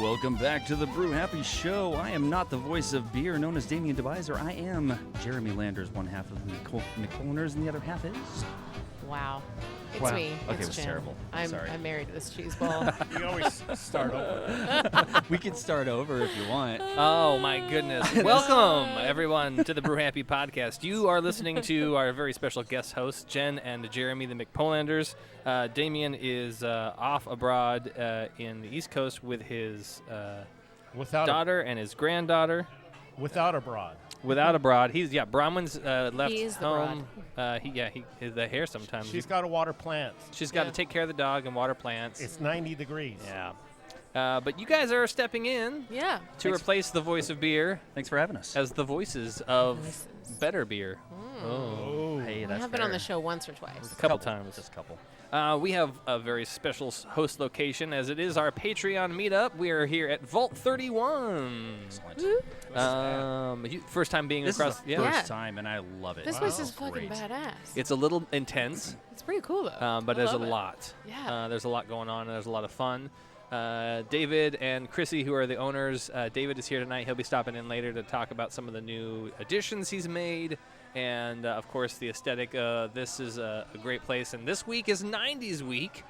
Welcome back to the Brew Happy Show. I am not the voice of beer known as Damian Deviser. I am Jeremy Landers, one half of the McColners, and the other half is... Wow. It's Wow. me. Okay, it's it was Jen. terrible. Sorry. I'm married to this cheese ball. You always start over. We can start over if you want. Oh, my goodness. Welcome, everyone, to the Brew Happy Podcast. You are listening to our very special guest hosts, Jen and Jeremy, the McPolanders. Damien is off abroad in the East Coast with his daughter and his granddaughter. Without a broad. Without abroad. Bronwyn's left He is the home. The hair sometimes. She's got to water plants. She's got to take care of the dog and water plants. It's 90 degrees. Yeah. But you guys are stepping in Yeah. to replace the voice of beer Thanks for having us. as the voices of better beer. Oh. Hey, I that's have been on fair. the show once or twice. A couple times. Just a couple. We have a very special host location, as it is our Patreon meetup. We are here at Vault 31. Excellent. First time being This across. is the Yeah. first time, and I love it. This Wow. place is fucking Great. badass. It's a little intense, It's pretty cool, though. but I there's a love it. lot. Yeah. There's a lot going on, and there's a lot of fun. David and Chrissy, who are the owners, David is here tonight. He'll be stopping in later to talk about some of the new additions he's made. And, of course, the aesthetic. This is a great place. And this week is 90s week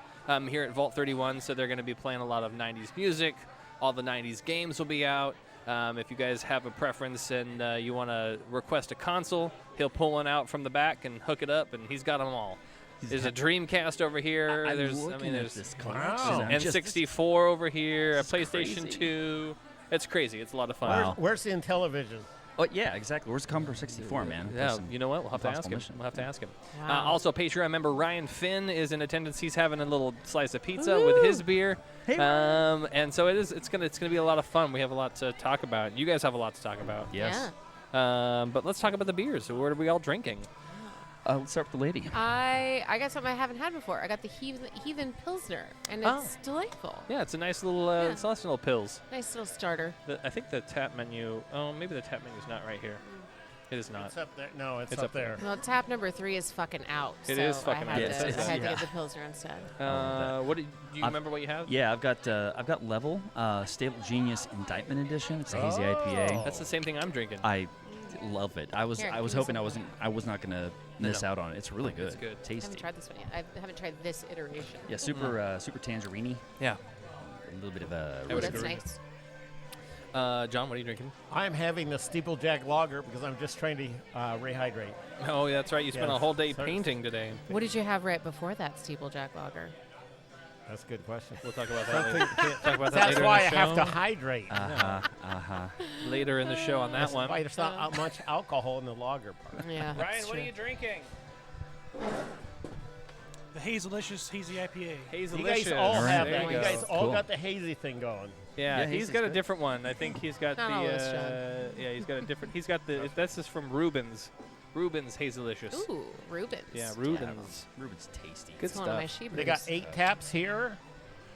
here at Vault 31, so they're going to be playing a lot of 90s music. All the 90s games will be out. If you guys have a preference and you want to request a console, he'll pull one out from the back and hook it up, and he's got them all. There's a Dreamcast over here. I'm there's looking at there's this Wow. collection. I'm just- N64 over here, a this is PlayStation crazy. 2. It's crazy. It's a lot of fun. Wow. Where's the Intellivision? Oh, yeah, exactly. Where's Commodore 64, man? Yeah, Listen, you know what? We'll have to ask Impossible him. mission. We'll have to ask him. Wow. Also, Patreon member Ryan Finn is in attendance. He's having a little slice of pizza with his beer. Hey, And so it's gonna be a lot of fun. We have a lot to talk about. You guys have a lot to talk about. Yes. But let's talk about the beers. So what are we all drinking? Let's start with the lady. I got something I haven't had before. I got the Heathen Pilsner, and it's delightful. Yeah, it's a nice little Yeah. it's a nice little pills. Nice little starter. I think the tap menu. Oh, maybe the tap menu's not right here. It is not. It's up there. No, it's It's up up there. there. Well, tap number 3 is fucking out. It so is fucking I out. had It to, says I had that. to get the Pilsner instead. What do you I've- remember what you have? Yeah, I've got Level, Stable Genius Indictment Edition. It's a hazy IPA. That's the same thing I'm drinking. I love it. I was Here, I was give me hoping some. I was not gonna miss no. out on it. It's really good. It's good. I Tasty. haven't tried this one yet. I haven't tried this iteration. Yeah, super tangerine. Yeah. A little bit of a That Ooh, was that's good. nice. John, what are you drinking? I'm having the Steeplejack Lager because I'm just trying to rehydrate. Oh, that's right. You spent a Yes. whole day Sorry. painting today. What did you have right before that Steeplejack Lager? That's a good question. We'll talk about that Something- later. Talk about that That's later why I in the have to show. hydrate. Later in the show on that That's one. why there's not much alcohol in the lager part. Yeah. Ryan, what are you drinking? The Hazelicious Hazy IPA. Hazelicious. You guys all All right. have There that. you You go. guys all Cool. got the hazy thing going. Yeah, Yeah, he's Hazel's got a good. different one. I think he's got Not all of us, the. Yeah, he's got a different. He's got the. That's just from Rubens. Rubens Hazelicious. Ooh, Rubens. Yeah, Rubens. Ruben's tasty. Good It's one of my stuff. sheep. They got 8 taps here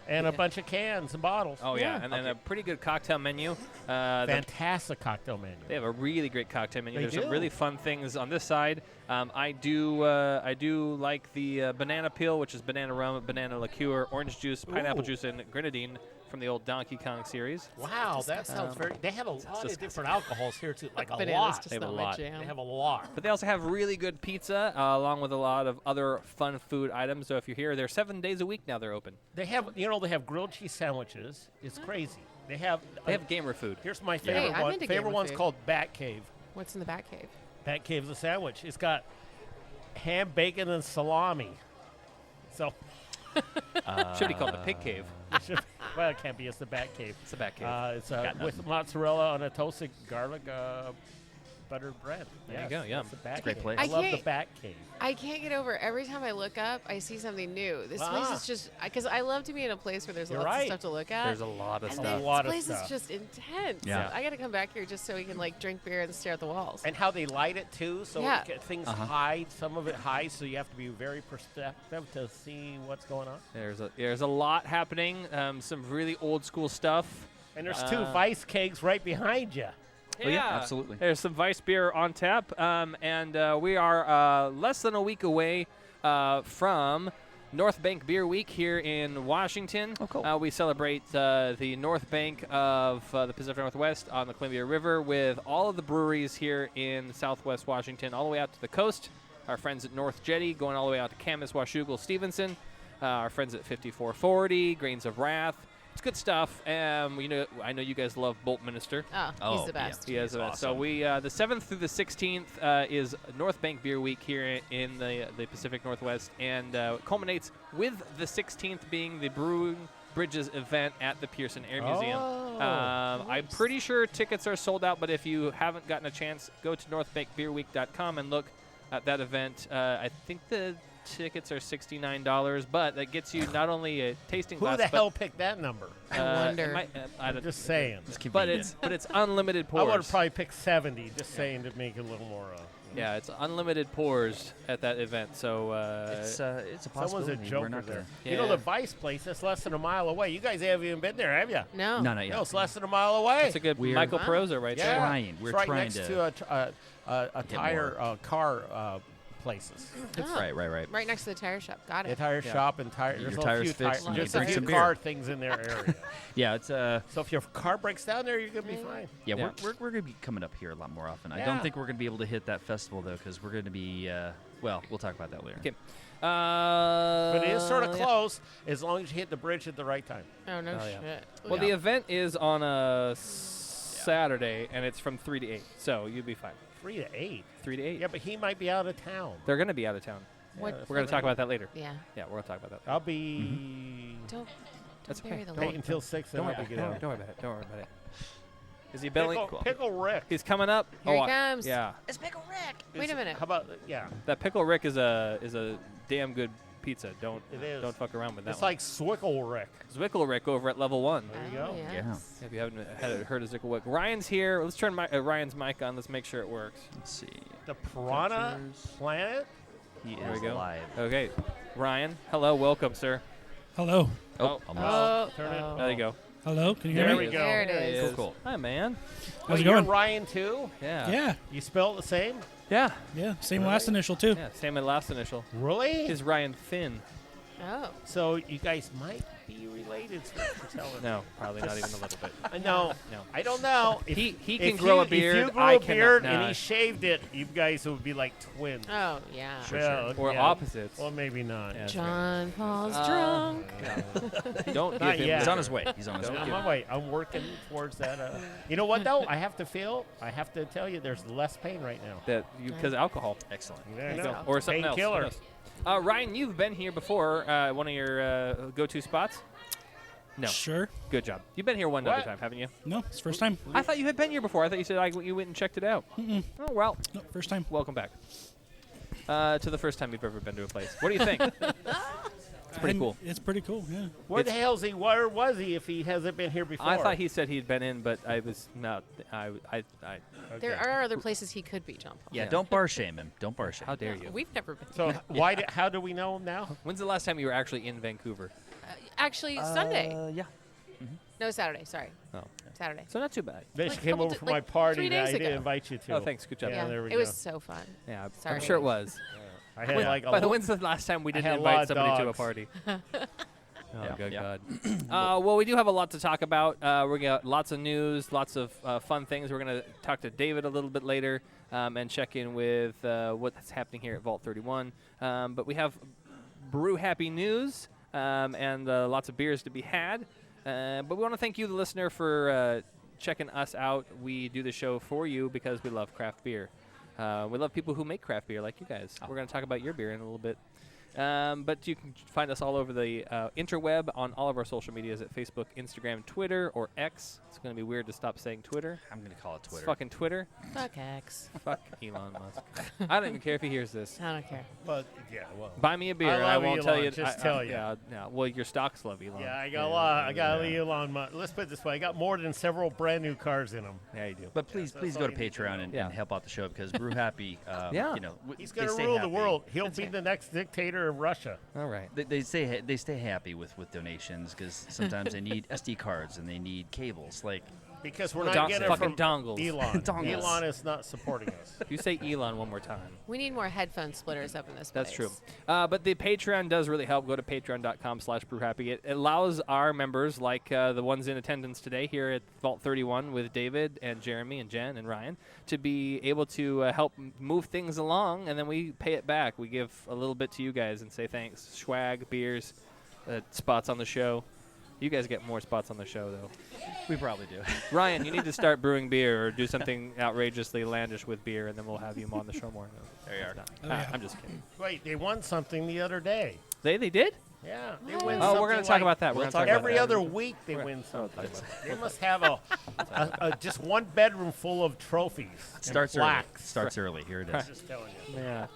and a Yeah. bunch of cans and bottles. Oh yeah, Yeah. and then a pretty good cocktail menu. Fantastic cocktail menu. They have a really great cocktail menu. They There's some do. really fun things on this side. I do like the banana peel, which is banana rum, banana liqueur, orange juice, pineapple Ooh. juice, and grenadine from the old Donkey Kong series. Wow, that sounds very. They have a lot of disgusting. different alcohols here too, like a Bananas lot. just They have not a my lot. jam. They have a lot. But they also have really good pizza, along with a lot of other fun food items. So if you're here, they're 7 days a week now. They're open. They have, they have grilled cheese sandwiches. It's crazy. They have. They have gamer food. Here's my Yeah. favorite I'm one. into Favorite gamer one's food. called Bat Cave. What's in the back cave? Bat Cave's a sandwich. It's got ham, bacon, and salami. So, Should be called the Pig Cave. well, it can't be. It's the Bat Cave. It's a back cave. It's Got with nothing. mozzarella on a toasted garlic buttered bread. There you Yes, go, yum. that's the Bat It's a great Cave. place. I I love the can't- Bat Cave. I can't get over every time I look up, I see something new. This place Ah. is just because I love to be in a place where there's You're lots right. of stuff to look at. There's a lot of and stuff. this A lot of place stuff. is just intense. Yeah. I got to come back here just so we can like drink beer and stare at the walls. And how they light it too, so Yeah. things Uh-huh. hide. Some of it hides, so you have to be very perceptive to see what's going on. There's a lot happening. Some really old school stuff. And there's 2 Vice kegs right behind you. Oh, yeah, absolutely. There's some Vice beer on tap, and we are less than a week away from North Bank Beer Week here in Washington. Oh, cool. We celebrate the North Bank of the Pacific Northwest on the Columbia River with all of the breweries here in Southwest Washington, all the way out to the coast. Our friends at North Jetty going all the way out to Camas, Washougal, Stevenson. Our friends at 5440, Grains of Wrath. It's good stuff. I know you guys love Bolt Minister. Oh, he's the best. He is the best. So awesome. we the 7th through the 16th is North Bank Beer Week here in the Pacific Northwest, and culminates with the 16th being the Brewing Bridges event at the Pearson Air Museum. I'm nice. pretty sure tickets are sold out, but if you haven't gotten a chance, go to northbankbeerweek.com and look at that event. I think the tickets are $69, but that gets you not only a tasting Who glass, the but hell picked that number? I wonder. it might- I I'm don't- just saying. but it's unlimited I pours. would have probably picked 70, just saying to make it a little more. Yeah, it's unlimited pours at that event. So It's a Someone's possibility. a We're joker not there. gonna- You know Yeah. the Vice place? That's less than a mile away. You guys haven't even been there, have you? No. No, not yet. No, it's less than a mile away. that's a good We're- Michael Wow. Proza right Yeah. there. Trying. We're it's right trying next to a tire car places. Oh, Right. Right next to the tire shop. Got A it. tire Yeah. shop and tire. Your There's a tires few fixed, you just can a drink few some car beer. things in their area. Yeah, it's So if your car breaks down there, you're gonna be fine. yeah, Yeah. we're going to be coming up here a lot more often. I Yeah. don't think we're going to be able to hit that festival though, because we're going to be well, we'll talk about that later. Okay. But it is sort of yeah. close as long as you hit the bridge at the right time. Oh, no Oh, yeah. shit. Well, the event is on a Saturday, and it's from 3 to 8, so you'll be fine. 3 to 8. 3 to 8. Yeah, but he might be out of town. They're going to be out of town. What- that's We're going to talk about that later. Yeah. Yeah, we're going to talk about that. I'll be. Don't That's bury okay. the Wait lead. until 6 and Don't worry I'll about be it. get Don't out. worry about it. Don't worry about it. Is he belly? Pickle Rick. He's coming up. Here he I- comes. Yeah. It's Pickle Rick. Wait a minute. How about yeah? That Pickle Rick is a damn good pizza. Don't fuck around with that It's one. like Swickle Rick. Zwickle Rick over at level 1. There you Oh, go. yes. If you haven't heard of Zwickle Rick. Ryan's here. Let's turn Ryan's mic on. Let's make sure it works. Let's see. The Piranha Planet. He There is we go. live. Okay. Ryan, hello. Welcome, sir. Hello. Oh, Oh. almost. Turn it. There you go. Hello. Can you hear There me? we go. There it There he is. Cool. Hi, man. How's it You're going? Ryan too. Yeah. Yeah. You spell it the same? Yeah. Yeah. Same last initial too. Yeah. Same as last initial. Really? Is Ryan Finn? Oh. So you guys might be related. To tell No, probably not even a little bit. No, No. I don't know. If, He if can grow a If beard. you grew I a cannot. beard No. and he shaved it, you guys would be like twins. Oh, yeah. Well, Or yeah. opposites. Well, maybe not. Yeah, that's John Paul's right. drunk. Don't Not give him. yet. He's on his way. He's on his Don't way. I'm give on my way. I'm working towards that. You know what though? I have to tell you, there's less pain right now. That because alcohol. Excellent. There you That's go. all. Or something else. Painkiller. Who knows? Ryan, you've been here before. One of your go-to spots. No. Sure. Good job. You've been here one other What? time, haven't you? No, it's first time. I thought you had been here before. I thought you said you went and checked it out. Oh well. No, first time. Welcome back. To the first time you've ever been to a place. What do you think? It's pretty cool. It's pretty cool. Yeah. Where the hell's he? Where was he if he hasn't been here before? I thought he said he'd been in, but I was not. There are other places he could be, John Paul. Yeah, Yeah. don't bar shame him. Don't bar shame. How dare you? We've never been. So why? How do we know him now? When's the last time you were actually in Vancouver? Actually, Sunday. Yeah. No, Saturday. Sorry. Oh, Saturday. so not too bad. Then Like she a came couple over d- for like my party 3 that I days didn't ago. invite you to. Oh, thanks. Good job. Yeah, there we it go. was so fun. Yeah, Sorry. I'm sure it was. I had When- like a By the lo- when's the last time we I didn't had a lot invite of somebody to a dogs. party? Oh, Yeah, good yeah. God. Well, we do have a lot to talk about. We got lots of news, lots of fun things. We're going to talk to David a little bit later and check in with what's happening here at Vault 31. But we have brew happy news and lots of beers to be had. But we want to thank you, the listener, for checking us out. We do the show for you because we love craft beer. We love people who make craft beer like you guys. We're going to talk about your beer in a little bit. But you can find us all over the interweb on all of our social medias at Facebook, Instagram, Twitter, or X. It's going to be weird to stop saying Twitter. I'm going to call it It's Twitter. fucking Twitter. Fuck X. Fuck Elon Musk. I don't even care if he hears this. I don't care. But yeah, well. Buy me a beer. I love won't tell Elon, you. just tell you. Yeah, yeah. Well, your stocks love Elon. Yeah, I got a lot. I got Elon Musk. Let's put it this way: I got more than several brand new cars in them. Yeah, you do. But please, that's please all go to you need to Patreon know. and, Yeah. and help out the show because Brew Happy, Yeah. you know, He's they going to stay rule the happy. world. He'll be the next dictator of Russia. All right. They stay happy with donations because sometimes they need SD cards and they need cables. Like, Because we're not getting it fucking from dongles. Elon. Dongles. Elon is not supporting us. If you say Elon one more time. We need more headphone splitters up in this That's place. true. But the Patreon does really help. Go to patreon.com/brewhappy. It allows our members, like the ones in attendance today here at Vault 31 with David and Jeremy and Jen and Ryan, to be able to help move things along, and then we pay it back. We give a little bit to you guys and say thanks. Swag, beers, spots on the show. You guys get more spots on the show, though. We probably do. Ryan, you need to start brewing beer or do something outrageously outlandish with beer, and then we'll have you on the show more. There you are. Oh, yeah. I'm just kidding. Wait, they won something the other day. They did? Yeah, they win Oh, we're going to talk about that. We're We'll gonna talk talk Every about other that. week they We're- win oh, something. They must have a just one bedroom full of trophies. and Starts early. plaques. Starts early. Here it is. Just telling you. Yeah.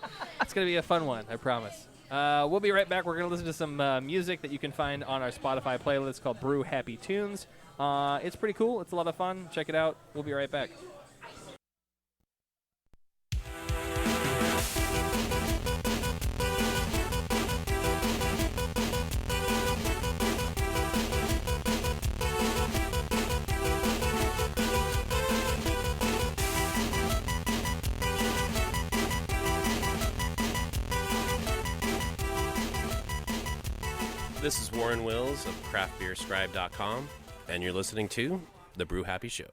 It's going to be a fun one, I promise. We'll be right back. We're going to listen to some music that you can find on our Spotify playlist called Brew Happy Tunes. It's pretty cool. It's a lot of fun. Check it out. We'll be right back. This is Warren Wills of craftbeerscribe.com, and you're listening to The Brew Happy Show.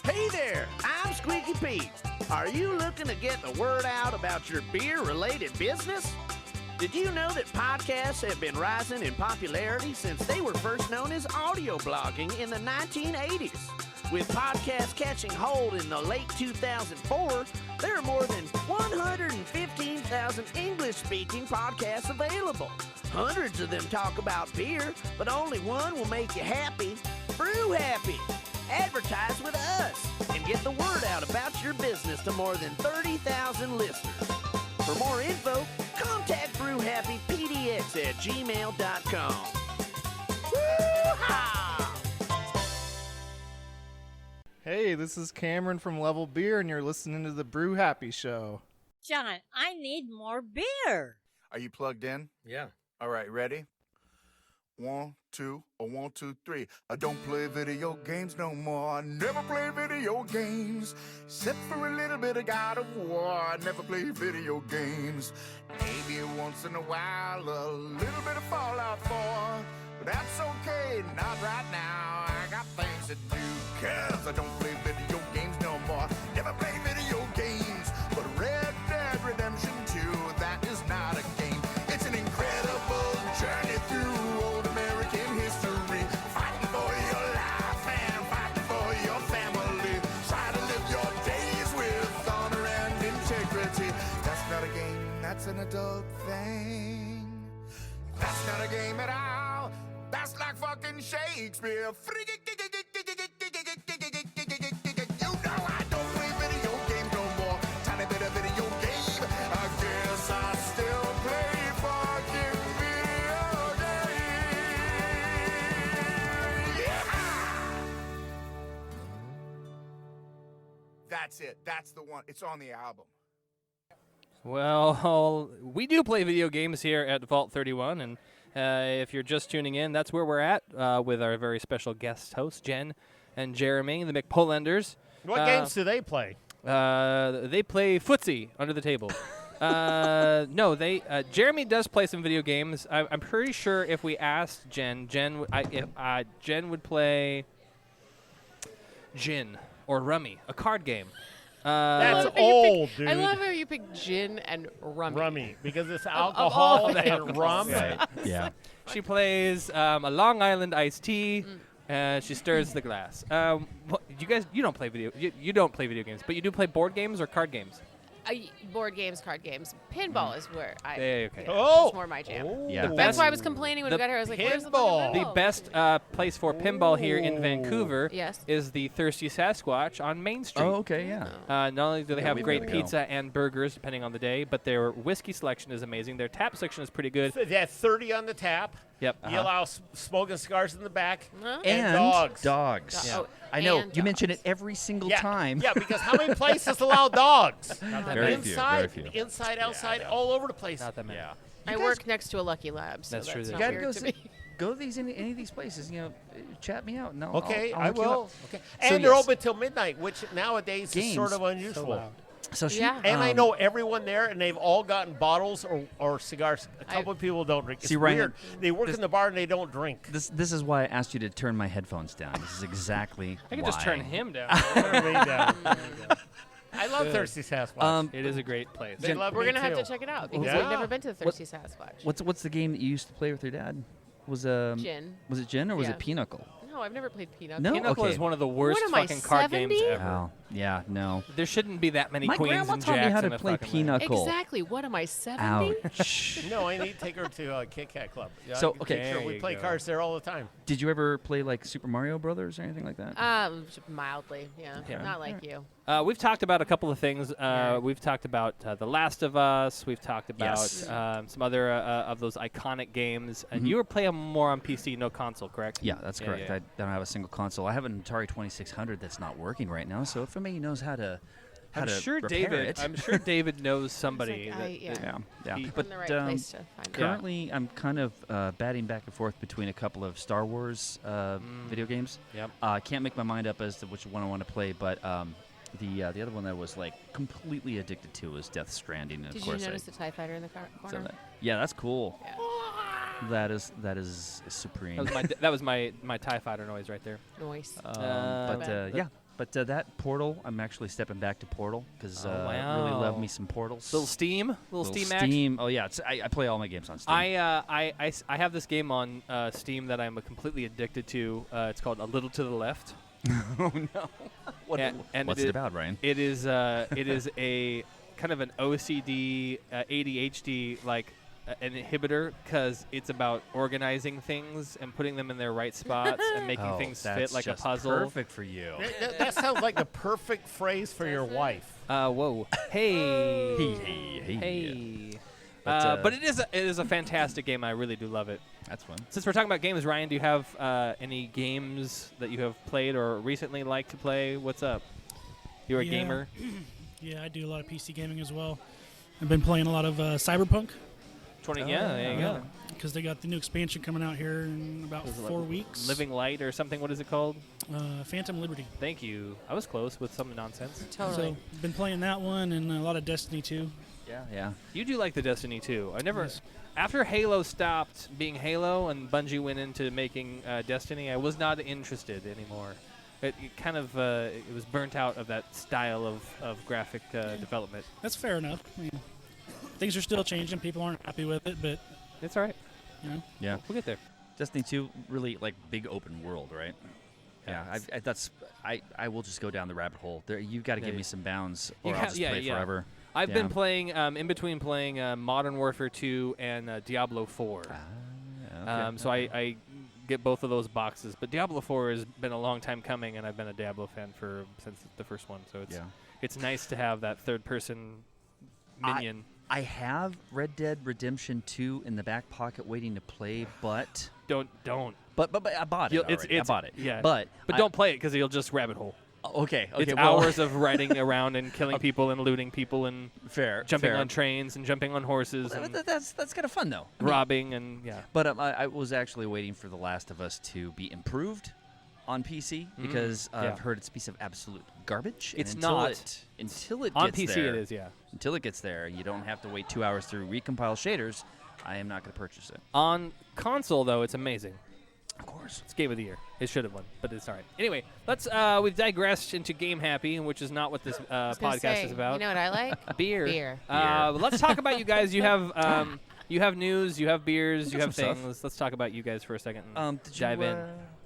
Hey there, I'm Squeaky Pete. Are you looking to get the word out about your beer-related business? Did you know that podcasts have been rising in popularity since they were first known as audio blogging in the 1980s? With podcasts catching hold in the late 2004, there are more than 115,000 English-speaking podcasts available. Hundreds of them talk about beer, but only one will make you happy. Brew Happy. Advertise with us and get the word out about your business to more than 30,000 listeners. For more info, contact brewhappypdx@gmail.com. Woo-ha! Hey, this is Cameron from Level Beer, and you're listening to the Brew Happy Show. John, I need more beer. Are you plugged in? Yeah. All right, ready? 1, 2, 1, 2, 3. I don't play video games no more. I never play video games. Except for a little bit of God of War. I never play video games. Maybe once in a while, a little bit of Fallout 4. But that's okay, not right now. I got things to do. Cause I don't play video games no more. Never play video games. But Red Dead Redemption 2, that is not a game. It's an incredible journey through old American history. Fighting for your life and fighting for your family. Try to live your days with honor and integrity. That's not a game, that's an adult thing. That's not a game at all. That's like fucking Shakespeare. You know I don't play video games no more. Tiny bit of video game. I guess I still play fucking video games. Yeah! That's it. That's the one. It's on the album. Well, we do play video games here at Vault 31, and if you're just tuning in, that's where we're at with our very special guest hosts, Jen and Jeremy, the McPolenders. What games do they play? They play footsie under the table. No, Jeremy does play some video games. I'm pretty sure if we asked Jen, Jen would play Gin or Rummy, a card game. That's old, dude. I love how you pick gin and rummy. Rummy, because it's all alcohol the and rum. Yeah. She plays a Long Island iced tea. She stirs the glass. You don't play video. You don't play video games, but you do play board games or card games. Board games, card games. Pinball is where I. Okay. Oh! It's more my jam. Yeah. That's why I was complaining when we got here. I was like, where's the Pinball. fucking The pinball? best place for pinball here in Vancouver Yes. is the Thirsty Sasquatch on Main Street. Oh, okay, yeah. Not only do they have we've great gotta go. pizza and burgers, depending on the day, but their whiskey selection is amazing. Their tap section is pretty good. They have 30 on the tap. Yep. You allow smoking cigars in the back. Huh? And dogs. Dogs. Yeah. Oh, I know. and You mention dogs. it every single Yeah, time. yeah, because how many places allow dogs? Very few, Inside, very few. inside, outside, all over the place. Not that many. Yeah. I work next to a Lucky Lab, so That's that's true, not that's You gotta weird go to me. go to any of these places. Chat me out. No. Okay, I'll I hook you will. up. Okay, So and they're yes. open till midnight, which nowadays is sort Games. of unusual. So she, Yeah. And I know everyone there, and they've all gotten bottles or cigars. A couple of people don't drink. It's See, Ryan, weird. They work in the bar and they don't drink. This is why I asked you to turn my headphones down. This is exactly I can why. just turn him down. Turn me down. I love Thirsty Sasquatch. It is a great place. They love We're me gonna have too. to check it out because Yeah. we've never been to the Thirsty Sasquatch. What's the game that you used to play with your dad? Was Gin. Was it Gin or was Yeah. it Pinochle? No, I've never played Pinochle. No? Pinochle Okay. is one of the worst What am I, fucking card games 70? ever. Oh, yeah, no. There shouldn't be that many My queens grandma and taught me jacks how in to a play fucking land. Pinochle. Exactly. What am I, 70? Ouch. No, I need to take her to Kit Kat Club. Yeah, So, I can okay. take her. There We you play go. cards there all the time. Did you ever play like Super Mario Brothers or anything like that? Mildly, yeah. Yeah. Not like you. We've talked about a couple of things. We've talked about The Last of Us. We've talked about Yes. some other of those iconic games. And Mhm. you were playing more on PC, no console, correct? Yeah, that's correct. yeah. I don't have a single console. I have an Atari 2600 that's not working right now. So if somebody knows how to I'm sure repair David. it. I'm sure David knows somebody. like, that, yeah. that Yeah. he- But in the right place to find it. currently, I'm kind of batting back and forth between a couple of Star Wars video games. Yep. I can't make my mind up as to which one I want to play, but the other one that I was like completely addicted to was Death Stranding. And Did of you course, notice the TIE fighter in the so corner? yeah, that's cool. Yeah. That is supreme. that was my TIE fighter noise right there. Noise. But that Portal, I'm actually stepping back to Portal because Oh, I really wow. love me some Portals. Little Steam action. Steam. Oh yeah, I play all my games on Steam. I have this game on Steam that I'm completely addicted to. It's called A Little to the Left. Oh no! What's it about, Ryan? It is a kind of an OCD, ADHD like an inhibitor because it's about organizing things and putting them in their right spots and making things fit that's like a just puzzle. Perfect for you. That sounds like the perfect phrase for your wife. Whoa! Hey! Hey! Hey! But, But it is a fantastic game. I really do love it. That's fun. Since we're talking about games, Ryan, do you have any games that you have played or recently like to play? What's up? You're a Yeah. gamer. Yeah, I do a lot of PC gaming as well. I've been playing a lot of Cyberpunk. 20. Yeah, there you go. Because they got the new expansion coming out here in about Was it 4 like weeks. Living Light or something. What is it called? Phantom Liberty. Thank you. I was close with some nonsense. Totally. So, been playing that one and a lot of Destiny 2. Yeah. You do like the Destiny 2. I never. Yes. After Halo stopped being Halo and Bungie went into making Destiny, I was not interested anymore. It kind of it was burnt out of that style of graphic development. That's fair enough. I mean, things are still changing. People aren't happy with it, but It's all right. you know. Yeah. We'll get there. Destiny 2, really like big open world, right? Yeah. I will just go down the rabbit hole. There, you've got to give me some bounds, or I'll just play forever. I've been playing in between playing Modern Warfare 2 and Diablo 4. So I get both of those boxes. But Diablo 4 has been a long time coming, and I've been a Diablo fan since the first one. So it's nice to have that third-person minion. I have Red Dead Redemption 2 in the back pocket waiting to play, but Don't. But I bought it already. I bought it. Yeah. But don't play it because you'll just rabbit hole. Okay. It's well, hours of riding around and killing people and looting people and jumping on trains and jumping on horses and that's kind of fun though. robbing and But I was actually waiting for The Last of Us to be improved on PC because I've heard it's a piece of absolute garbage. It's and not. until it on gets PC. there, It is, yeah. Until it gets there, you don't have to wait 2 hours to recompile shaders. I am not going to purchase it. On console though, it's amazing. Of course. It's Game of the Year. It should have won, but it's all right. Anyway, we've digressed into Game Happy, which is not what this podcast is about. You know what I like? Beer. Beer. Let's talk about you guys. You have you have news, you have beers, you have some things. stuff. Let's talk about you guys for a second. And Did dive in.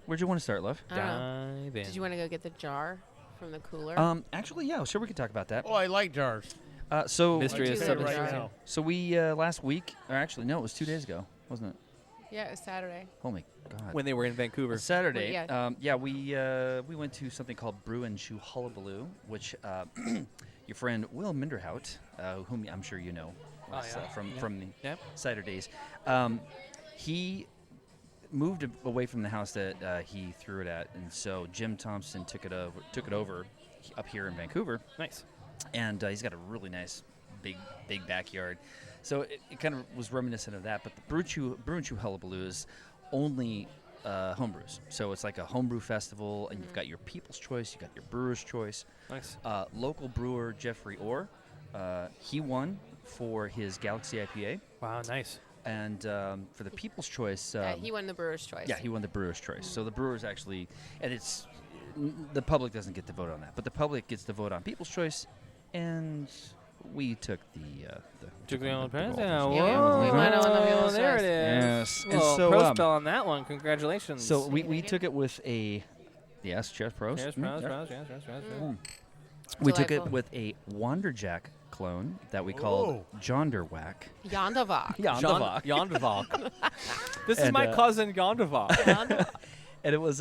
Where'd you want to start, love? I don't know. Dive in. Did you want to go get the jar from the cooler? Actually, yeah, sure, we could talk about that. Oh, I like jars. So Mystery I is do sub like right jar. now. So we last week, or actually no, it was 2 days ago, wasn't it? Yeah, it was Saturday. Oh my God. when they were in Vancouver. Saturday. Well, yeah. We went to something called Brew and Chew Hullabaloo, which your friend Will Minderhout, whom I'm sure you know, was, from the Yep. cider days, he moved away from the house that he threw it at, and so Jim Thompson took it over up here in Vancouver, Nice. and he's got a really nice big backyard. So it kind of was reminiscent of that, but the Brew and Chew Hullabaloo is only homebrews. So it's like a homebrew festival, and you've got your People's Choice, you've got your Brewer's Choice. Nice. Local brewer Jeffrey Orr, he won for his Galaxy IPA. Wow, nice. And for the People's Choice, he won the Brewer's Choice. yeah, he won the Brewer's Choice. So the brewers actually, and it's the public doesn't get to vote on that, but the public gets to vote on People's Choice, and we took Took the only prize? gold. Yeah, we whoa. won on the People's There it Choice. is. Yes. And Well, so, Prost on that one. Congratulations. So we took it with a, yes, cheers, pros. Cheers, Mm, Prost, yeah. Prost, yes. Mm. We took it Delightful. with a Wanderjack clone that we called Jonderwhack. Yondavok. Yondavok. Yondavok. This is And, my cousin Yondavok. And it was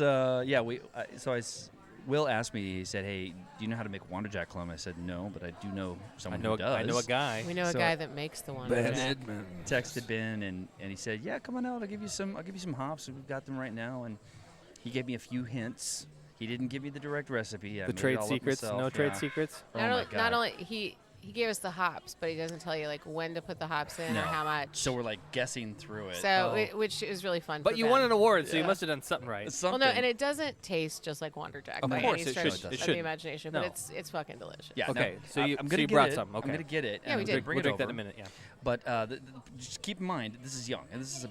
Will asked me, he said, hey, do you know how to make Wanderjack clone? I said, no, but I do know someone who does. I know a guy. We know a So- guy that makes the one. Ben Yeah. Edmund. Texted Ben and he said, yeah, come on out. I'll give you some hops. We've got them right now. And he gave me a few hints. He didn't give me the direct recipe. I The made it trade all up secrets. myself. No trade Yeah. secrets. Oh Not, my only, God. not only he gave us the hops, but he doesn't tell you like when to put the hops in No. or how much. So we're like guessing through it. So which is really fun. But for you Ben. won an award, so you must have done something right. Well, no, and it doesn't taste just like Wanderjack Of by course, any it stretch should- it of shouldn't. the imagination, No. but it's fucking delicious. Yeah. Okay, no, so you- I'm so gonna you get brought it. some, okay. I'm gonna get it. Yeah, and we I'm gonna did. bring We'll it drink that in over. a minute, yeah. But just keep in mind, this is young, and this is a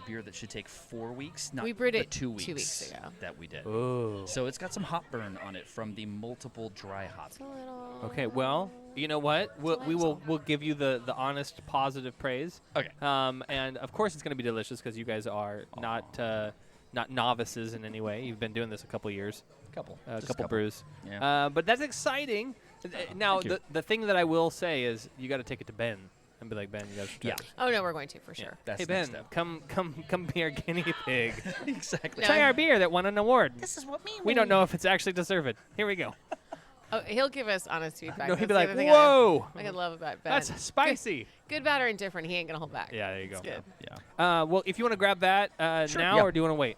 beer that should take 4 weeks, not We brewed the it 2 weeks, 2 weeks ago. that we did. Ooh. So it's got some hop burn on it from the multiple dry hop. It's a little. Okay, well, you know what? We'll give you the honest, positive praise. Okay. And of course, it's going to be delicious because you guys are not novices in any way. You've been doing this a couple years. Couple. A Just couple couple. brews. Yeah. But that's exciting. Now, thank you. the thing that I will say is you got to take it to Ben and be like, Ben, you got to try Yeah. this. Oh no, we're going to for sure. That's Hey, the next Ben, step. come be our guinea pig. Exactly. No. Try our beer that won an award. This is what me. We don't know if it's actually deserved. Here we go. Oh, he'll give us honest feedback. No, he'd That's be the like, other thing whoa. I love about Ben. That's spicy. Good, bad, or indifferent. He ain't gonna hold back. Yeah, there you go. It's good. Yeah. Well, if you want to grab that Sure, now, yeah. or do you want to wait?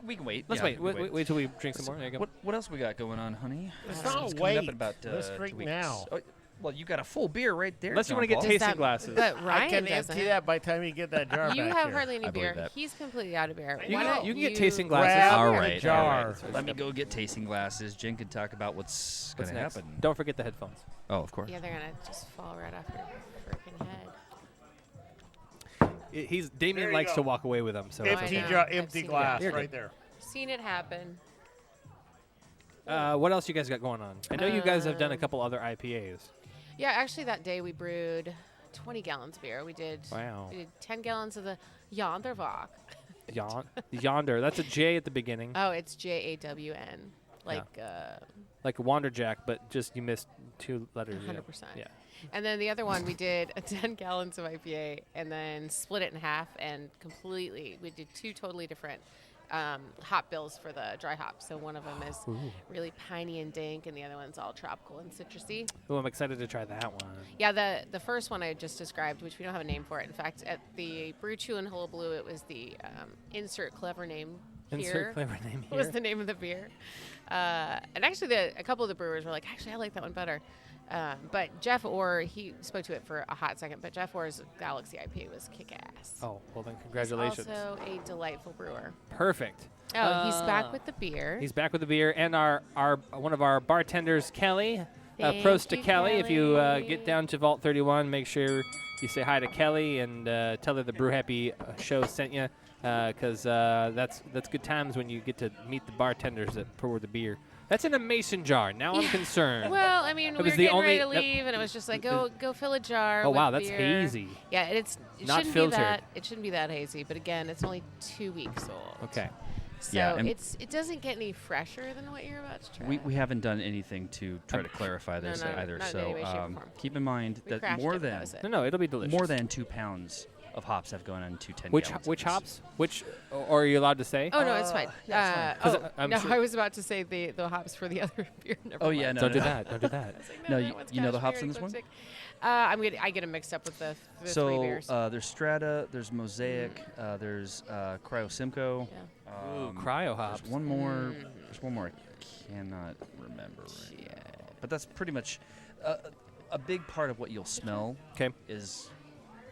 We can wait. Let's Yeah, wait. we can Wait till we drink some more. There you go. What else we got going on, honey? It's It's not coming up wait. in about, Let's 2 drink weeks. now. Oh, well, you got a full beer right there. Unless you John wanna get Paul. tasting That- glasses. But I Ryan can doesn't. empty that by the time you get that jar You back have here. hardly any I believe beer. that. He's completely out of beer. You Why can- don't you can get tasting glasses. Grab All the right, jar. Let me go get tasting glasses. Jen can talk about what's What's going to next? happen. Don't forget the headphones. Oh, of course. Yeah, they're gonna just fall right off your freaking head. Damien There you likes go. to walk away with them. So I Empty know. jar, I've empty seen it. glass You're right good. there. Seen it happen. what else you guys got going on? I know you guys have done a Um, couple other IPAs. Yeah, actually, that day we brewed 20 gallons of beer. We did. Wow. We did 10 gallons of the Yondervok. Yonder. That's a J at the beginning. Oh, it's JAWN. Like Like a Wanderjack, but just you missed 2 letters. 100%. Yeah. And then the other one, we did 10 gallons of IPA and then split it in half and completely. We did 2 totally different hop bills for the dry hop. So one of them is really piney and dank, and the other one's all tropical and citrusy. Oh, I'm excited to try that one. Yeah, the first one I just described, which we don't have a name for it. In fact, at the Brew Chew and Hullabaloo, it was the insert clever name here. Insert clever name here. Was the name of the beer. And actually, a couple of the brewers were like, actually, I like that one better. But Jeff Orr, he spoke to it for a hot second, but Jeff Orr's Galaxy IPA was kick-ass. Oh, well then congratulations. He's also a delightful brewer. Perfect. Oh, he's back with the beer. He's back with the beer, and our one of our bartenders, Kelly. Thank Prost to you, Kelly. If you Kelly. get down to Vault 31, make sure you say hi to Kelly and tell her the Brew Happy show sent you, because that's good times when you get to meet the bartenders that pour the beer. That's in a mason jar. Now I'm concerned. Well, I mean, It we was were the getting only- ready to that- leave, and it was just like, go fill a jar. Oh, with wow, that's beer. hazy. Yeah, it Not shouldn't filtered. be that. It shouldn't be that hazy. But again, it's only 2 weeks old. Okay. So Yeah, and- it doesn't get any fresher than what you're about to try. We haven't done anything to try to clarify this no, either. not in so any way, shape, or form. keep in mind We that crashed more it, but that than was it. No, it'll be delicious. more than 2 pounds of hops have gone into 10 Which gallons. which of this. hops? Which or are you allowed to say? Oh no, it's fine. yeah, it's fine. 'Cause I'm no, sure- I was about to say the hops for the other beer. Never Oh, yeah, mind. no, Don't do no. that. Don't do that. No, that you- one's you know the hops cashmere in this one? lipstick. I get them mixed up with the 3 So beers. there's Strata, there's Mosaic, there's Cryo Simcoe. Yeah. Ooh, cryo hops. There's one more. There's one more. I cannot remember right now. But that's pretty much a big part of what you'll smell. 'Kay. Is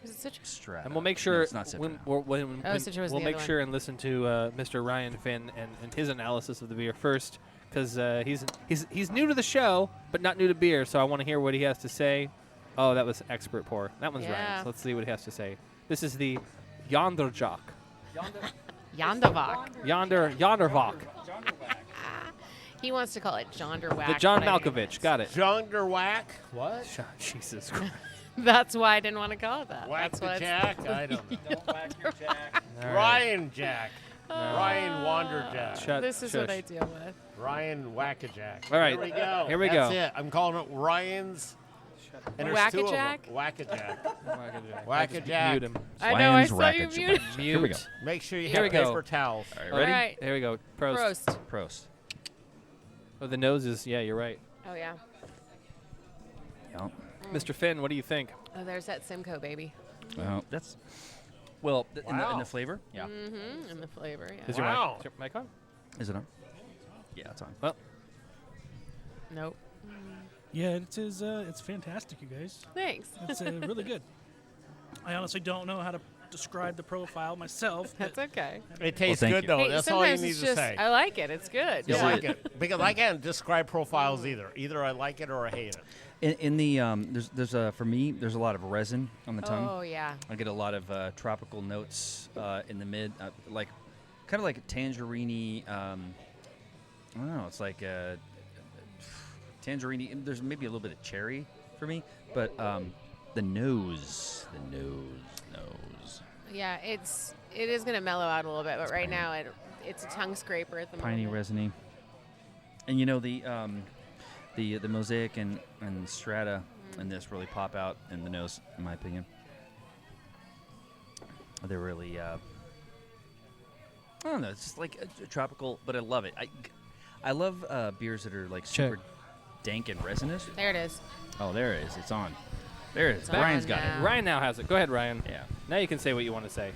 Is it Citra? Strata. And we'll make No, sure it's not Citra. Citra was we'll the make other sure and listen to Mr. Ryan Finn and his analysis of the beer first, because he's new to the show, but not new to beer. So I want to hear what he has to say. Oh, that was expert pour. That one's Yeah. Ryan's. Let's see what he has to say. This is the Yonderjock. Yandavok. Yondervok. He wants to call it Jonderwack. The John but I- Malkovich. Got it. Jonderwack. What? Jesus Christ. That's why I didn't want to call it that. Whack That's the why Jack? I don't know. All right. Ryan Jack. Ryan Wanderjack. Shut- This is shush. what I deal with. Ryan Wackajack. All right. Here we go. Here we That's go. it. I'm calling it Ryan's. And there's two of them. Wackajack? Wackajack. Wackajack. Wackajack. Mute him. I know, I Ryan's saw you Racket mute. Jack. Here we go. Make sure you Here have we go. paper towels. All right, All ready? right. There we go. Prost. Prost. Prost. Oh, the nose is, yeah, you're right. Oh, yeah. Yeah. Mr. Finn, what do you think? Oh, there's that Simcoe, baby. Well, that's well in Wow. the flavor. Yeah. Mm-hmm. And the flavor, yeah. Is Wow. your mic on? Is it on? Yeah, it's on. Well, Nope. Yeah, it's fantastic, you guys. Thanks. It's really good. I honestly don't know how to describe the profile myself. That's okay. It tastes thank good, you. though. Hey, That's all you sometimes need it's to just, say. I like it. It's good. You Yeah. like it. Because I can't describe profiles either. Either I like it or I hate it. In the there's for me there's a lot of resin on the tongue. Oh, yeah. I get a lot of tropical notes in the mid, like kind of like a tangerine. I don't know. It's like a tangerine. There's maybe a little bit of cherry for me, but the nose. Yeah, it is going to mellow out a little bit, but right piney. now it's a tongue scraper at the Piney, moment. resiny. And you know the mosaic and strata and this really pop out in the nose, in my opinion. They're really I don't know. It's just like a tropical, but I love it. I love beers that are like super dank and resinous. There it is. Oh, there it is. It's on. There it is. It's Ryan's on got now. it. Ryan now has it. Go ahead, Ryan. Yeah. Now you can say what you want to say.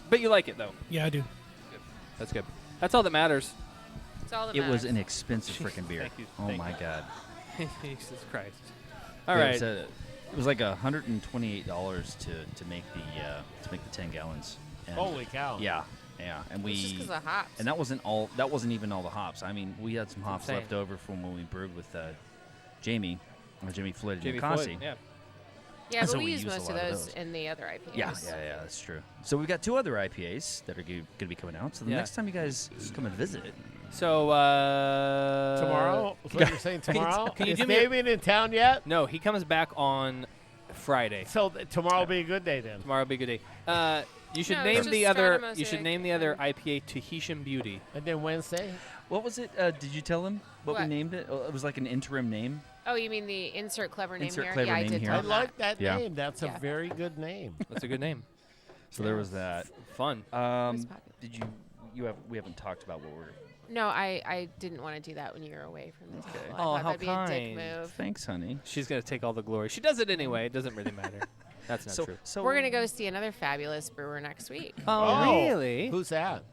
But you like it, though. Yeah, I do. That's good. That's all that matters. It's all that It was matters. an expensive freaking beer. Thank you. Oh Thank my you. god. Jesus Christ. All It right. was, it was like $128 to make the 10 gallons. And Holy cow. Yeah, and It's just 'cause of the hops. And that wasn't even all the hops. I mean, we had some hops insane. left over from when we brewed with Jimmy Floyd Jamie and Nikasi. Floyd. Yeah. Yeah, but So we we use use a most of lot of those those. in the other IPAs. Yeah, that's true. So we've got 2 other IPAs that are going to be coming out. So the Yeah. next time you guys come and visit, So, Tomorrow? Is what you're saying tomorrow? Can you Is do me Damien in town yet? No, he comes back on Friday. So tomorrow will be a good day then. Tomorrow will be a good day. You should No, name it's the just other. Strata You should Mosaic. name the other IPA Tahitian Beauty. And then Wednesday? what was it? Did you tell him what we What? named it? Oh, it was like an interim name. Oh, you mean the insert clever name Insert here? clever yeah, name I did here. tell I him like that Yeah. name. That's Yeah. a very good name. That's a good name. So there was that. Fun. was popular. Did we haven't talked about what we're. No, I didn't want to do that when you were away from this. Okay. table. I Oh, thought how that'd be a kind. dick move. Thanks, honey. She's gonna take all the glory. She does it anyway. It doesn't really matter. That's not true. So We're gonna go see another fabulous brewer next week, Oh, really? Who's that?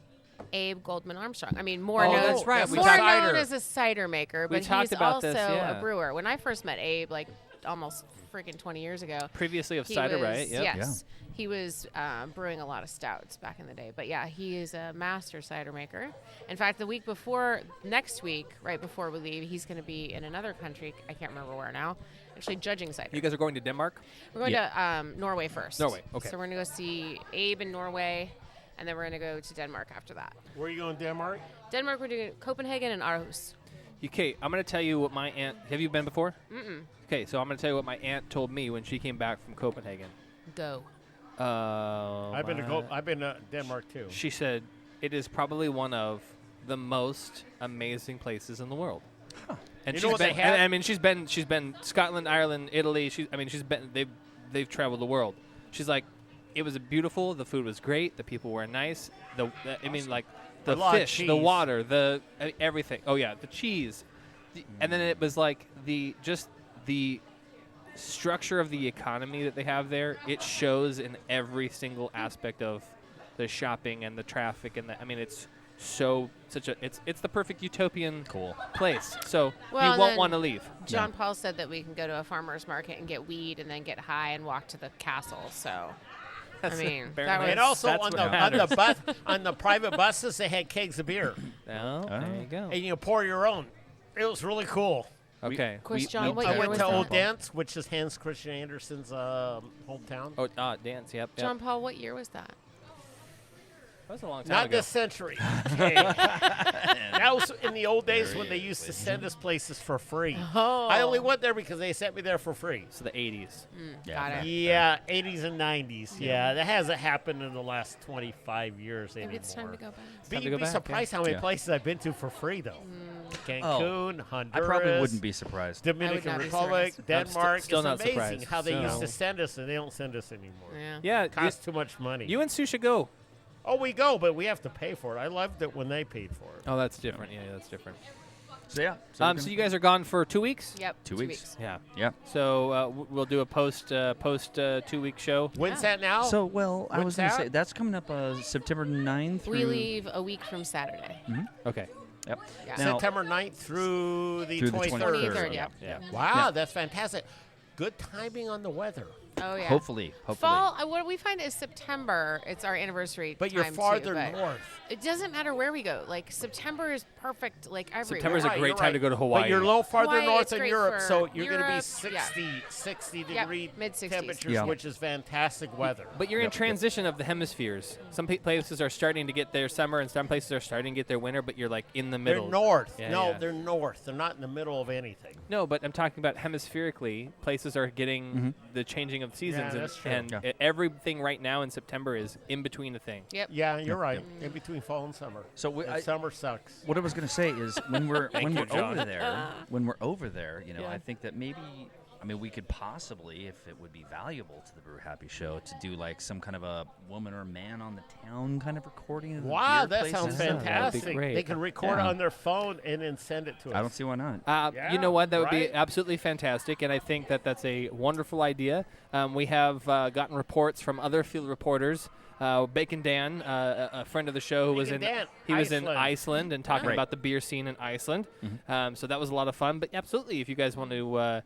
Abe Goldman Armstrong. I mean, more Oh, known, that's right. We more talked- known cider. as a cider maker, We but talked he's about also this, yeah. a brewer. When I first met Abe, like almost freaking 20 years ago, Previously of he cider, was, right? Yep. Yes, he was brewing a lot of stouts back in the day. But yeah, he is a master cider maker. In fact, the week before, next week, right before we leave, he's going to be in another country. I can't remember where now. Actually, judging cider. You guys are going to Denmark? We're going to Norway first. Norway, okay. So we're going to go see Abe in Norway, and then we're going to go to Denmark after that. Where are you going, Denmark? Denmark, we're doing Copenhagen and Aarhus. Okay, I'm going to tell you what my aunt. Have you been before? Mm-mm. Okay, so I'm going to tell you what my aunt told me when she came back from Copenhagen. Go. I've been to Denmark too. She said it is probably one of the most amazing places in the world. And You know she's what they been. have? I mean, she's been Scotland, Ireland, Italy. She's been. They've traveled the world. She's like, it was beautiful. The food was great. The people were nice. I mean, like the A lot of fish, the cheese. water, everything. Oh yeah, the cheese. And then it was like the structure of the economy that they have there. It shows in every single aspect of the shopping and the traffic and I mean, it's the perfect utopian place. So Well, you won't then want to leave. John Paul said that we can go to a farmer's market and get weed and then get high and walk to the castle. So, I mean, that was, And also that's on what the bus, on the private buses, they had kegs of beer, Oh, there you go. and you pour your own. It was really cool. Okay. Of course, John, what I year went was to that? Old Dance, which is Hans Christian Andersen's hometown. Oh, dance. Yep. John Paul, what year was that? That was a long time Not ago. this century. Okay. That was in the old days when they used to send us places for free. Oh. I only went there because they sent me there for free. So the 80s. Got it. Yeah, 80s and 90s. Yeah, that hasn't happened in the last 25 years Maybe anymore. it's time to go back. But to you'd go be back, surprised yeah. how many Yeah. places I've been to for free, though. Cancun, I Honduras. probably wouldn't be surprised. Dominican not be Republic, surprised. I'm Denmark. still it's not amazing surprised. how they used So- to send us, and they don't send us anymore. Yeah. Yeah. It costs too much money. You and Sue should go. Oh, we go, but we have to pay for it. I loved it when they paid for it. Oh, that's different. Yeah, that's different. So yeah. So you guys are gone for 2 weeks? Yep. 2 weeks. Yeah. Yeah. So we'll do a post 2-week show. When's that now? So well, I When's was going to that? say that's coming up September 9th. Through, We leave a week from Saturday. Okay. Yep. Yeah. Now- September 9th through the Through the 23rd. 23rd, yeah. Yeah. Wow, that's fantastic. Good timing on the weather. Oh, yeah. Hopefully. Fall, what we find is September. It's our anniversary. But you're time farther too, but north. It doesn't matter where we go. Like September is perfect. Like everywhere. September's a Right, great you're time to right. go to Hawaii. But you're a little farther Hawaii, north it's in great Europe, for so you're going to be Europe, 60 Yep, degree mid-60s. temperatures, Yeah. which is fantastic weather. But you're in transition of the hemispheres. Some places are starting to get their summer, and some places are starting to get their winter. But you're like in the They're middle. north. Yeah, no, yeah. they're north. They're not in the middle of anything. No, but I'm talking about hemispherically. Places are getting the changing of seasons, Yeah, that's true. and Yeah. everything right now in September is in between the thing. Yep. Yeah, you're right. In between fall and summer. So And summer sucks. what I was going to say is when we're Thank when you, we're John. over there, you know, Yeah. I think that maybe. I mean, we could possibly, if it would be valuable to the Brew Happy Show, to do like some kind of a woman or man on the town kind of recording. Of the Wow, beer that sounds places. Yeah, that'd be fantastic. great. They can record Yeah. on their phone and then send it to us. I don't see why not. You know what? That would be right? absolutely fantastic, and I think that that's a wonderful idea. We have gotten reports from other field reporters. Bacon Dan, a friend of the show, who was Bacon in Dan, in Iceland and talking Right. about the beer scene in Iceland. So that was a lot of fun. But absolutely, if you guys want to,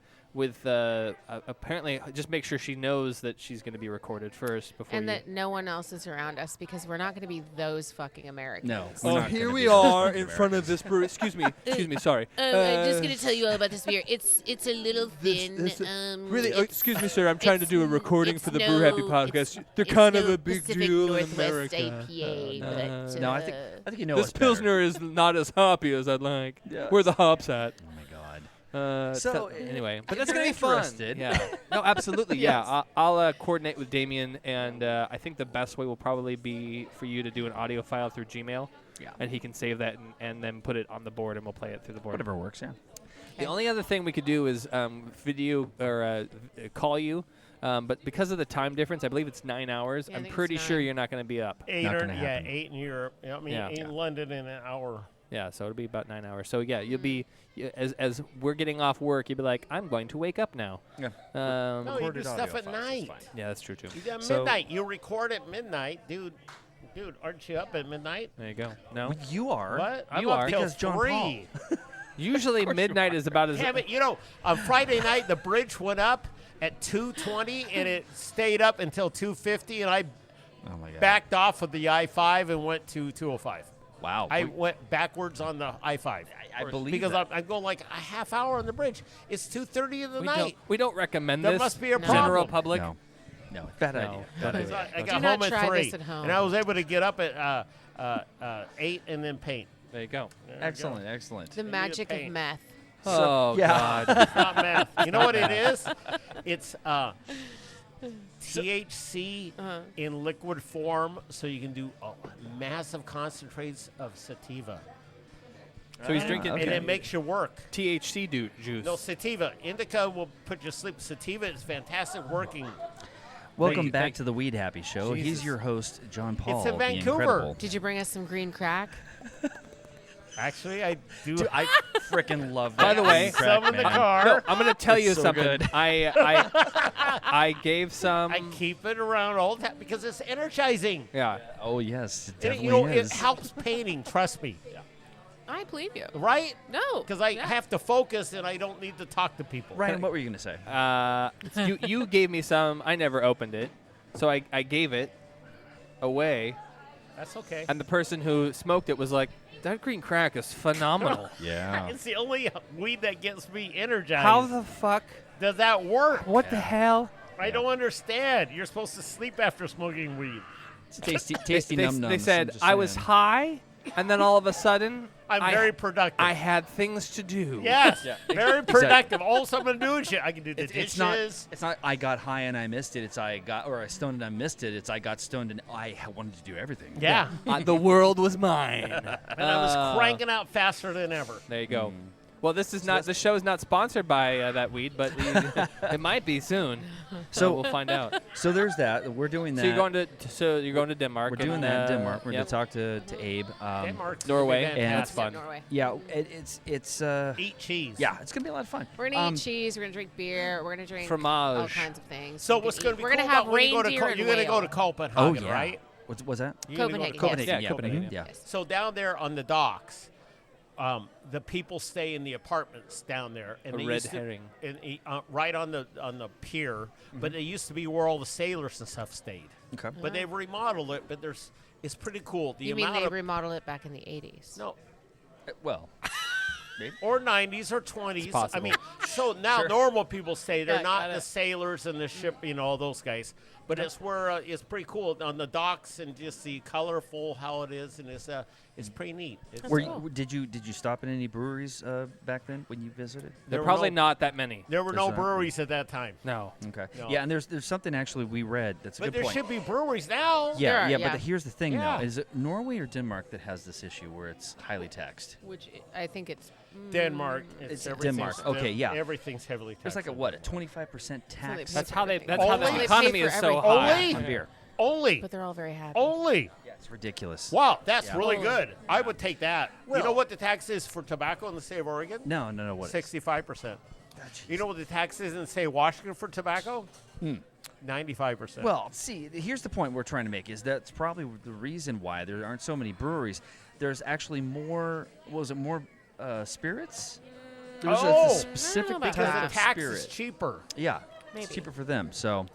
apparently, just make sure she knows that she's going to be recorded first before And you. that no one else is around us because we're not going to be those fucking Americans. No. Oh, we're not here gonna we be those are fucking in front of this brewery. Excuse me, sorry. I'm just going to tell you all about this beer. It's a little thin. Really, it's- excuse me, sir. I'm trying to do a it's- recording it's for the Brew Happy no- podcast. it's- They're it's kind of no a big Pacific deal in Northwest America. IPA, but, No, I think you know This us better. Pilsner is not as hoppy as I'd like. Yeah. Where are the hops at? Oh my God. So anyway, but if that's gonna you're be fun. interested- Yeah. No, absolutely. Yeah. I'll coordinate with Damien, and I think the best way will probably be for you to do an audio file through Gmail. Yeah. And he can save that and then put it on the board, and we'll play it through the board. Whatever works. Yeah. The only other thing we could do is video or call you. But because of the time difference, I believe it's 9 hours. Yeah, I I'm think pretty it's sure 9. you're not going to be up. 8 Not or gonna happen. 8 in Europe. I mean, Yeah. in London in an hour. Yeah, so it'll be about 9 hours. So yeah, you'll be as we're getting off work, you'll be like, I'm going to wake up now. Yeah. No, you do Recorded stuff audio at files is night. fine. Yeah, that's true too. You do at So- midnight. You record at midnight, dude. Dude, aren't you up at midnight? There you go. No, You are. What? I'm You up are. till Because John 3. usually midnight is about as Damn it! You know, on Friday night the bridge went up at 2:20 and it stayed up until 2:50, and I Oh my God. backed off of the I-5 and went to 205. Wow. I went backwards on the I-5. I believe because that. I'm going like a half hour on the bridge. It's 2:30 in the we night. don't recommend There this. must be a general problem. public. No. Bad No. idea. Bad Bad idea. idea. I Do got not home at try 3, this at home. and I was able to get up at 8 and then paint. There you go. There you Excellent. Excellent. The need a magic of paint. meth. Oh yeah. God. go. It's not meth. You know what it is? It's THC in liquid form, so you can do massive concentrates of sativa. So he's drinking And it makes you work. THC juice. No, sativa. Indica will put you to sleep. Sativa is fantastic working. Welcome you. back Thank- to the Weed Happy Show. He's Jesus. your host, John Paul. in the Vancouver. Incredible. Did you bring us some green crack? Actually, I do. Dude, I freaking love that. By the way, crack, some in the man. car. No, I'm going to tell you so something. good. I I gave some. I keep it around all the time because it's energizing. Yeah. Oh yes, it And definitely you know, is. it helps painting. Trust me. I believe you. Right? No. Because I have to focus and I don't need to talk to people. Ryan, what were you gonna say? You gave me some. I never opened it, so I gave it away. That's okay. And the person who smoked it was like, "That green crack is phenomenal." Yeah. It's the only weed that gets me energized. How the fuck does that work? What the hell? I don't understand. You're supposed to sleep after smoking weed. It's tasty They num-nums. said I was high, and then all of a sudden, I'm very productive. I had things to do. Yes, very productive. All of a sudden I'm doing shit. I can do the It's dishes. not. I got high and I missed it. It's I stoned and I missed it. It's I got stoned and I wanted to do everything. Yeah. The world was mine. And I was cranking out faster than ever. There you go. Well, this is not. This show is not sponsored by that weed, but it might be soon. So we'll find out. So there's that. We're doing that. So you're going to Denmark. We're doing and, that in Denmark. We're yep. going to talk to Abe. Denmark's Norway, gonna be and that's fun. Norway. Yeah, it's Eat cheese. yeah, it's gonna be a lot of fun. We're gonna eat cheese. We're gonna drink beer. We're gonna drink all Fromage. kinds of things. So We what's can going eat. to be We're cool gonna have about when you go to reindeer and you're going to go to whale. Copenhagen, yeah. right? What's that? You're gonna go to Copenhagen, Yeah, yes. Copenhagen. Yeah. Yes. So down there on the docks, the people stay in the apartments down there, and A they red used to- herring. and, right on the pier. But it used to be where all the sailors and stuff stayed. Okay. But they've remodeled it. But it's pretty cool. The You mean amount they of remodeled it back in the 80s? no. Well, maybe. Or 90s or 20s. It's possible. I mean, so now normal people stay. They're Yeah, not got the it. sailors and the ship, all those guys. But it's where it's pretty cool on the docks and just the colorful how it is, and it's pretty neat. It's, Did you stop in any breweries back then when you visited? There were probably no- not that many. There were There's no not- breweries at that time. No. Okay. No. Yeah, and there's something actually we read that's a But good there point. should be breweries now. Yeah, There are, yeah, yeah. but here's the thing Yeah. though: is it Norway or Denmark that has this issue where it's highly taxed? Which I think it's Denmark. It's everything's- Denmark. Okay, yeah. Everything's heavily taxed. There's like a what? A 25% they tax pay That's how they. everything. That's how Only- the They economy pay is for so everything. high. Only? on beer. Only. But they're all very happy. Only. Yeah, it's ridiculous. Wow, that's Yeah. really good. I would take that. You know Well- what the tax is for tobacco in the state of Oregon? No, what? 65%. You know what the tax is in the state of Washington for tobacco? 95%. Well, see, here's the point we're trying to make: is that's probably the reason why there aren't so many breweries. There's actually more. Was it more spirits? There's Oh! a specific about because that. the tax spirit. is cheaper. Yeah, Maybe. it's cheaper for them. So,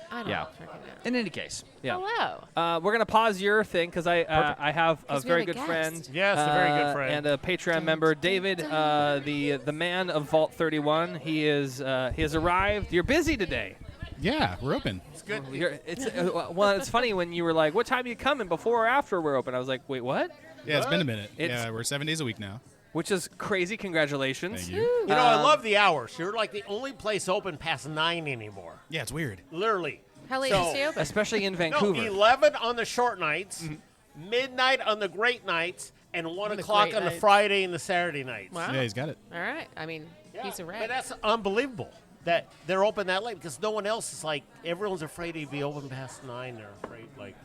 I don't yeah. freaking know. In any case, Yeah. Hello. We're gonna pause your thing because I have a 'Cause we very have a good guest. friend. Yes, a very good friend. And a Patreon member, David, the man of Vault 31. He has arrived. You're busy today. Yeah, we're open. It's good. It's funny when you were like, "What time are you coming? Before or after we're open?" I was like, "Wait, what?" Yeah, it's been a minute. It's- Yeah, we're 7 days a week now. Which is crazy. Congratulations. Thank you. You know, I love the hours. You're like the only place open past 9 anymore. Yeah, it's weird. Literally. How late So- is it open? Especially in No, Vancouver. 11 on the short nights, Mm-hmm. midnight on the great nights, and 1 the o'clock great on the nights. Friday and the Saturday nights. Wow. Yeah, he's got it. All right. I mean, Yeah, he's a But rat. that's unbelievable that they're open that late because no one else is like, everyone's afraid to be open past 9. They're afraid, like,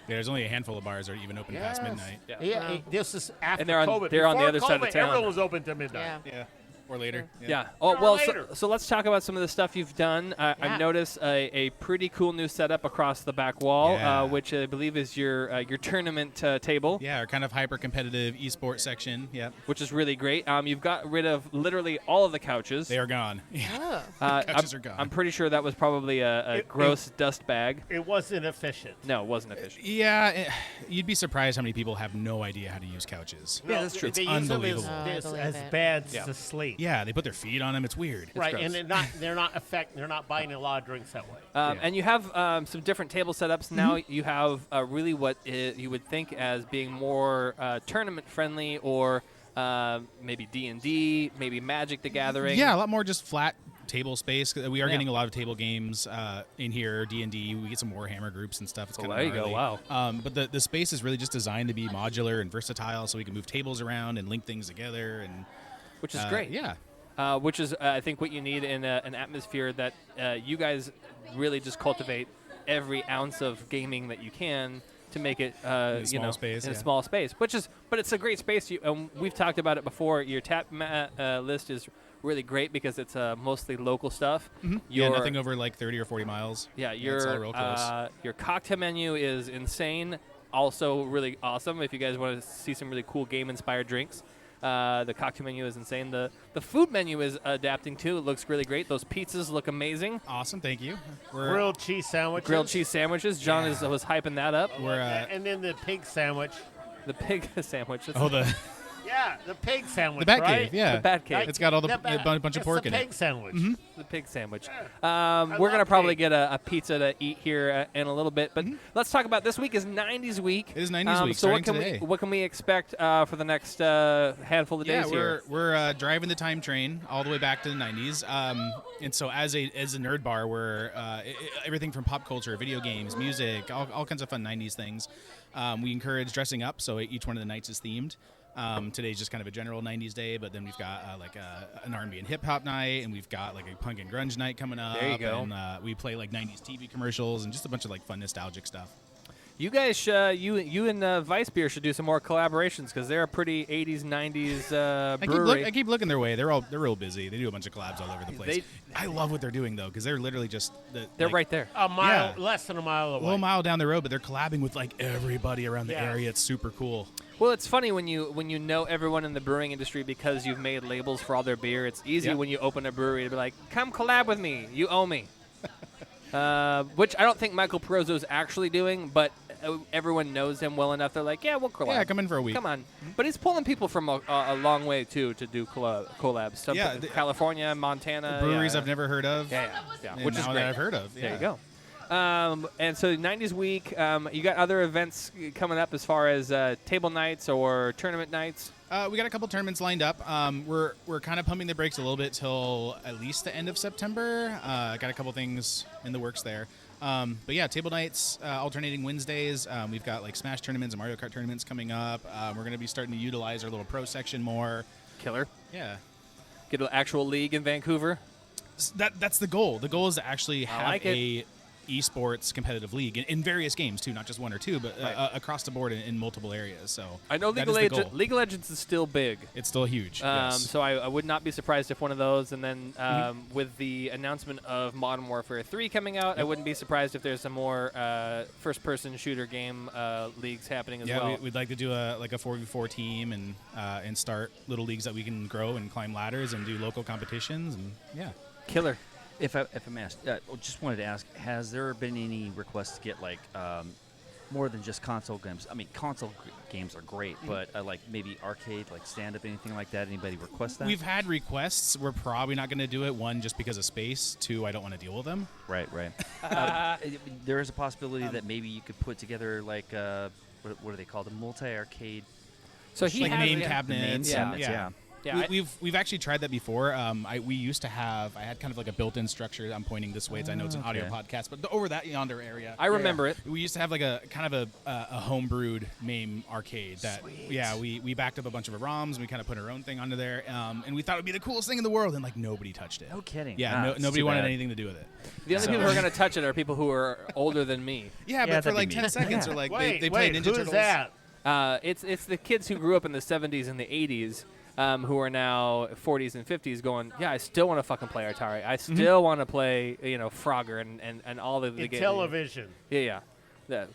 Yeah, there's only a handful of bars that are even open past midnight. Yeah, this is after And they're on- COVID. they're on the Before other side of COVID, town. Everyone was open to midnight. Yeah. Yeah, or later. Yeah. Oh Or well. later. So let's talk about some of the stuff you've done. Yeah. I've noticed a pretty cool new setup across the back wall, Yeah. which I believe is your tournament table. Yeah, our kind of hyper-competitive esports section. Yep. Which is really great. You've got rid of literally all of the couches. They are gone. Oh. couches I'm, are gone. I'm pretty sure that was probably a gross dust bag. It wasn't efficient. No, it wasn't efficient. Yeah, you'd be surprised how many people have no idea how to use couches. No, that's true. They It's use them as, unbelievable. I as, believe as it. beds Yeah. to sleep. Yeah, they put their feet on them. It's weird. Right, gross. and they're not buying a lot of drinks that way. And you have some different table setups now. You have really what you would think as being more tournament friendly, or maybe D&D, maybe Magic the Gathering. Yeah, a lot more just flat table space. We are Yeah. getting a lot of table games in here. D&D. We get some Warhammer groups and stuff. It's kind of there you go. Wow. But the space is really just designed to be modular and versatile, so we can move tables around and link things together. And Which is great. Yeah. Which is, I think, what you need in an atmosphere that you guys really just cultivate every ounce of gaming that you can. to make it a small space, in a yeah. small space, but it's a great space. We've talked about it before. Your tap list is really great because it's mostly local stuff. Yeah, nothing over like 30 or 40 miles. Yeah, it's all real close. your cocktail menu is insane. Also really awesome if you guys want to see some really cool game-inspired drinks. The cocktail menu is insane. The food menu is adapting too. It looks really great. Those pizzas look amazing. Awesome, thank you. Grilled cheese sandwiches. Grilled cheese sandwiches. John was hyping that up. And then the pig sandwich. The pig sandwich. Yeah, the pig sandwich, the bat right? cave, yeah. The bat cave. It's got all a bunch of pork in it. The pig sandwich. The pig sandwich. We're going to probably get a pizza to eat here in a little bit. But let's talk about this week is 90s week. It is 90s week, So starting what can we expect for the next handful of days here? We're driving the time train all the way back to the 90s. And so as a nerd bar, we're everything from pop culture, video games, music, all kinds of fun 90s things. We encourage dressing up, so each one of the nights is themed. Today's just kind of a general 90s day, but then we've got an R&B and hip-hop night, and we've got like a punk and grunge night coming up. There you go. And we play like 90s TV commercials and just a bunch of like fun nostalgic stuff. You guys, you and Vice Beer should do some more collaborations because they're a pretty 80s, 90s brewery. I keep looking their way. They're real busy. They do a bunch of collabs all over the place. I love what they're doing though, because they're literally just they're right there, a mile, less than a mile away. Well, a mile down the road, but they're collabing with like everybody around the area. It's super cool. Well, it's funny when you know everyone in the brewing industry because you've made labels for all their beer. It's easy when you open a brewery to be like, come collab with me. You owe me. Which I don't think Michael Perozzo is actually doing, but everyone knows him well enough. They're like, yeah, we'll collab. Yeah, come in for a week. Come on. But he's pulling people from a long way, too, to do collabs. Some California, Montana. Breweries I've never heard of. Yeah. Which is now great. that I've heard of. There you go. And so 90s week, you got other events coming up as far as table nights or tournament nights? We got a couple tournaments lined up. We're kind of pumping the brakes a little bit till at least the end of September. Got a couple things in the works there. But yeah, table nights, alternating Wednesdays. We've got like Smash tournaments and Mario Kart tournaments coming up. We're going to be starting to utilize our little pro section more. Killer. Yeah. Get an actual league in Vancouver. That's the goal. The goal is to actually have a esports competitive league in various games too, not just one or two, but across the board in multiple areas. So I know League of Legends is still big. It's still huge. Yes. So I would not be surprised if one of those, and then with the announcement of Modern Warfare 3 coming out, I wouldn't be surprised if there's some more first-person shooter game leagues happening as well. Yeah, we'd like to do a 4v4 team and start little leagues that we can grow and climb ladders and do local competitions and Killer. If I'm asked, just wanted to ask, has there been any requests to get like more than just console games? I mean, console games are great, but like maybe arcade, like stand-up, anything like that? Anybody request that? We've had requests. We're probably not going to do it. One, just because of space. Two, I don't want to deal with them. Right. There is a possibility that maybe you could put together like what are they called? A multi-arcade. So he like has name cabinets. Yeah. We've actually tried that before. We used to have. I had kind of like a built-in structure. I'm pointing this way. I know it's an audio podcast, but over that yonder area. I remember it. We used to have like a kind of a home-brewed MAME arcade. That we backed up a bunch of ROMs. And we kind of put our own thing onto there, and we thought it would be the coolest thing in the world. And like nobody touched it. No kidding. Yeah, nobody wanted anything to do with it. The only people who are going to touch it are people who are older than me. Yeah, but for like 10 seconds, or like they play Ninja Turtles. Who's that? It's the kids who grew up in the 70s and the 80s. Who are now 40s and 50s going, yeah, I still want to fucking play Atari. I still want to play, Frogger and all the games. Television. Yeah. There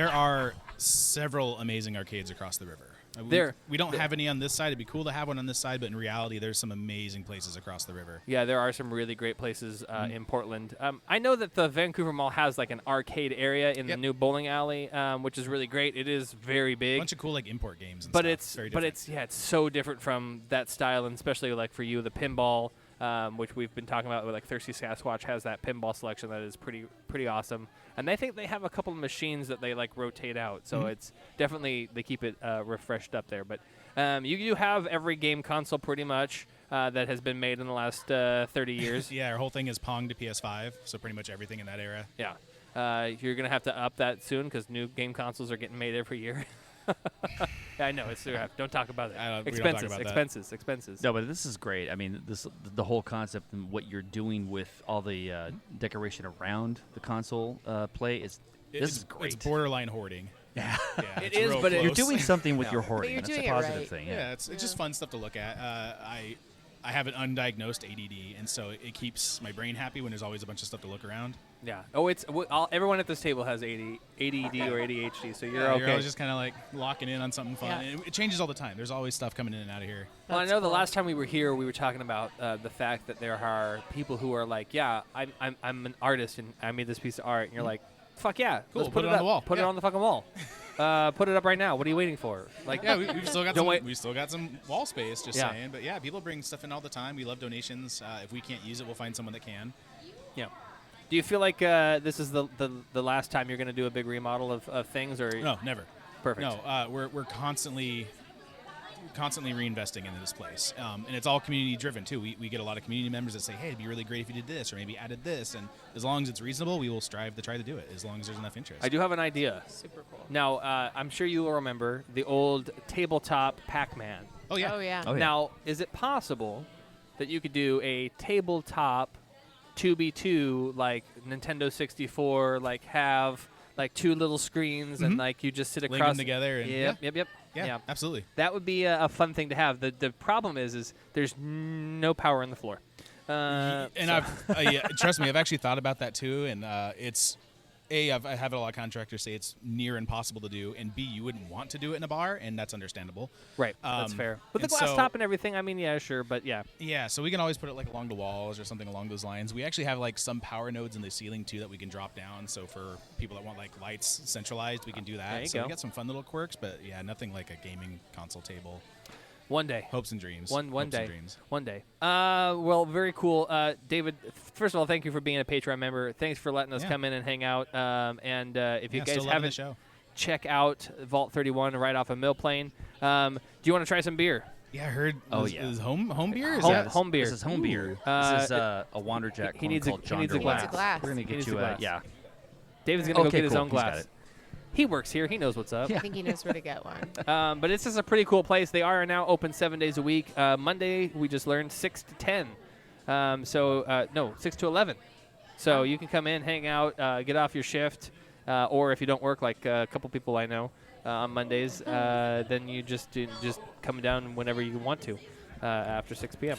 are several amazing arcades across the river. We don't have any on this side. It'd be cool to have one on this side, but in reality, there's some amazing places across the river. Yeah, there are some really great places in Portland. I know that the Vancouver Mall has like an arcade area in the new bowling alley, which is really great. It is very big. A bunch of cool like import games. And but stuff. it's so different from that style, and especially like for you, the pinball. Which we've been talking about with like Thirsty Sasquatch has that pinball selection that is pretty awesome, and I think they have a couple of machines that they like rotate out, so it's definitely they keep it refreshed up there. But you have every game console pretty much that has been made in the last 30 years. Yeah, our whole thing is Pong to PS5, so pretty much everything in that era. Yeah, you're gonna have to up that soon because new game consoles are getting made every year. Yeah, I know it's don't talk about it. Expenses. No, but this is great. I mean, the whole concept and what you're doing with all the decoration around the console play is This is great. It's borderline hoarding. Yeah. It it's is, real but You're close. doing something with Yeah. your But hoarding. you're That's doing a it positive right. thing. Yeah, it's just fun stuff to look at. I have an undiagnosed ADD, and so it keeps my brain happy when there's always a bunch of stuff to look around. Yeah. Oh, everyone at this table has ADD or ADHD, so you're okay. You're always just kind of like locking in on something fun. Yeah. And it changes all the time. There's always stuff coming in and out of here. Well, I That's know the cool. last time we were here, we were talking about the fact that there are people who are like, yeah, I'm an artist and I made this piece of art, and you're like, fuck yeah, Cool, let's put it on up. the wall. Put it Yeah. on the fucking wall. Put it up right now. What are you waiting for? Like, Yeah, we've still got Don't some. wait. We still got some wall space. Just Yeah. saying, but yeah, people bring stuff in all the time. We love donations. If we can't use it, we'll find someone that can. yeah. Do you feel like this is the last time you're going to do a big remodel of things, or No, never. Perfect. No, we're constantly reinvesting into this place, and it's all community driven too. We get a lot of community members that say, "Hey, it'd be really great if you did this, or maybe added this." And as long as it's reasonable, we will strive to try to do it. As long as there's enough interest. I do have an idea. Super cool. Now, I'm sure you will remember the old tabletop Pac-Man. Oh yeah. Oh yeah. Oh, yeah. Now, is it possible that you could do a tabletop 2v2 like Nintendo 64, like have like two little screens and like you just sit Link across them together and- Yep. Yeah, absolutely. That would be a fun thing to have. The problem is there's no power in the floor. And so- trust me, I've actually thought about that too, and it's I have a lot of contractors say it's near impossible to do, and B, you wouldn't want to do it in a bar, and that's understandable. Right, that's fair. With the and glass so- top and everything, I mean, yeah, sure, but yeah. Yeah, so we can always put it like along the walls or something along those lines. We actually have like some power nodes in the ceiling too that we can drop down. So for people that want like lights centralized, we can do that. There you so go. we got some fun little quirks, but yeah, nothing like a gaming console table. One day. Hopes and dreams. One Hopes day. And dreams. One day. Well, very cool. David, first of all, thank you for being a Patreon member. Thanks for letting us Yeah. come in and hang out. And if you Yeah, guys still loving the haven't, show. check out Vault 31 right off of Mill Plain. Do you want to try some beer? Yeah, I heard. Oh, is, yeah. is home beer? Is Home- that- home beer. This is home beer. Uh, This is a Wanderjack he clone needs a- called he John needs a Doe. glass. He needs a glass. We're gonna He get needs a you glass. yeah. David's gonna go Okay, get his cool. own He's got glass. it. He works here. He knows what's up. I think he knows where to get one. But it's just a pretty cool place. They are now open 7 days a week. Monday, we just learned 6 to 10. No, 6 to 11. So you can come in, hang out, get off your shift, or if you don't work, like a couple people I know on Mondays, then you just come down whenever you want to after 6 p.m.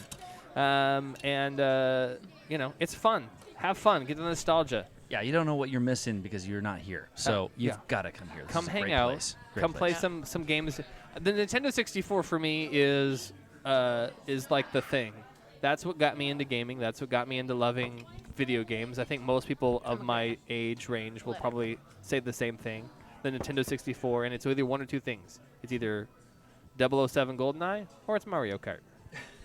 It's fun. Have fun. Get the nostalgia. Yeah, you don't know what you're missing because you're not here. So you've yeah. got to come here. This Come is a hang great out. place. Great Come play place. some games. The Nintendo 64 for me is like the thing. That's what got me into gaming. That's what got me into loving video games. I think most people of my age range will probably say the same thing. The Nintendo 64, and it's either one or two things. It's either 007 GoldenEye or it's Mario Kart.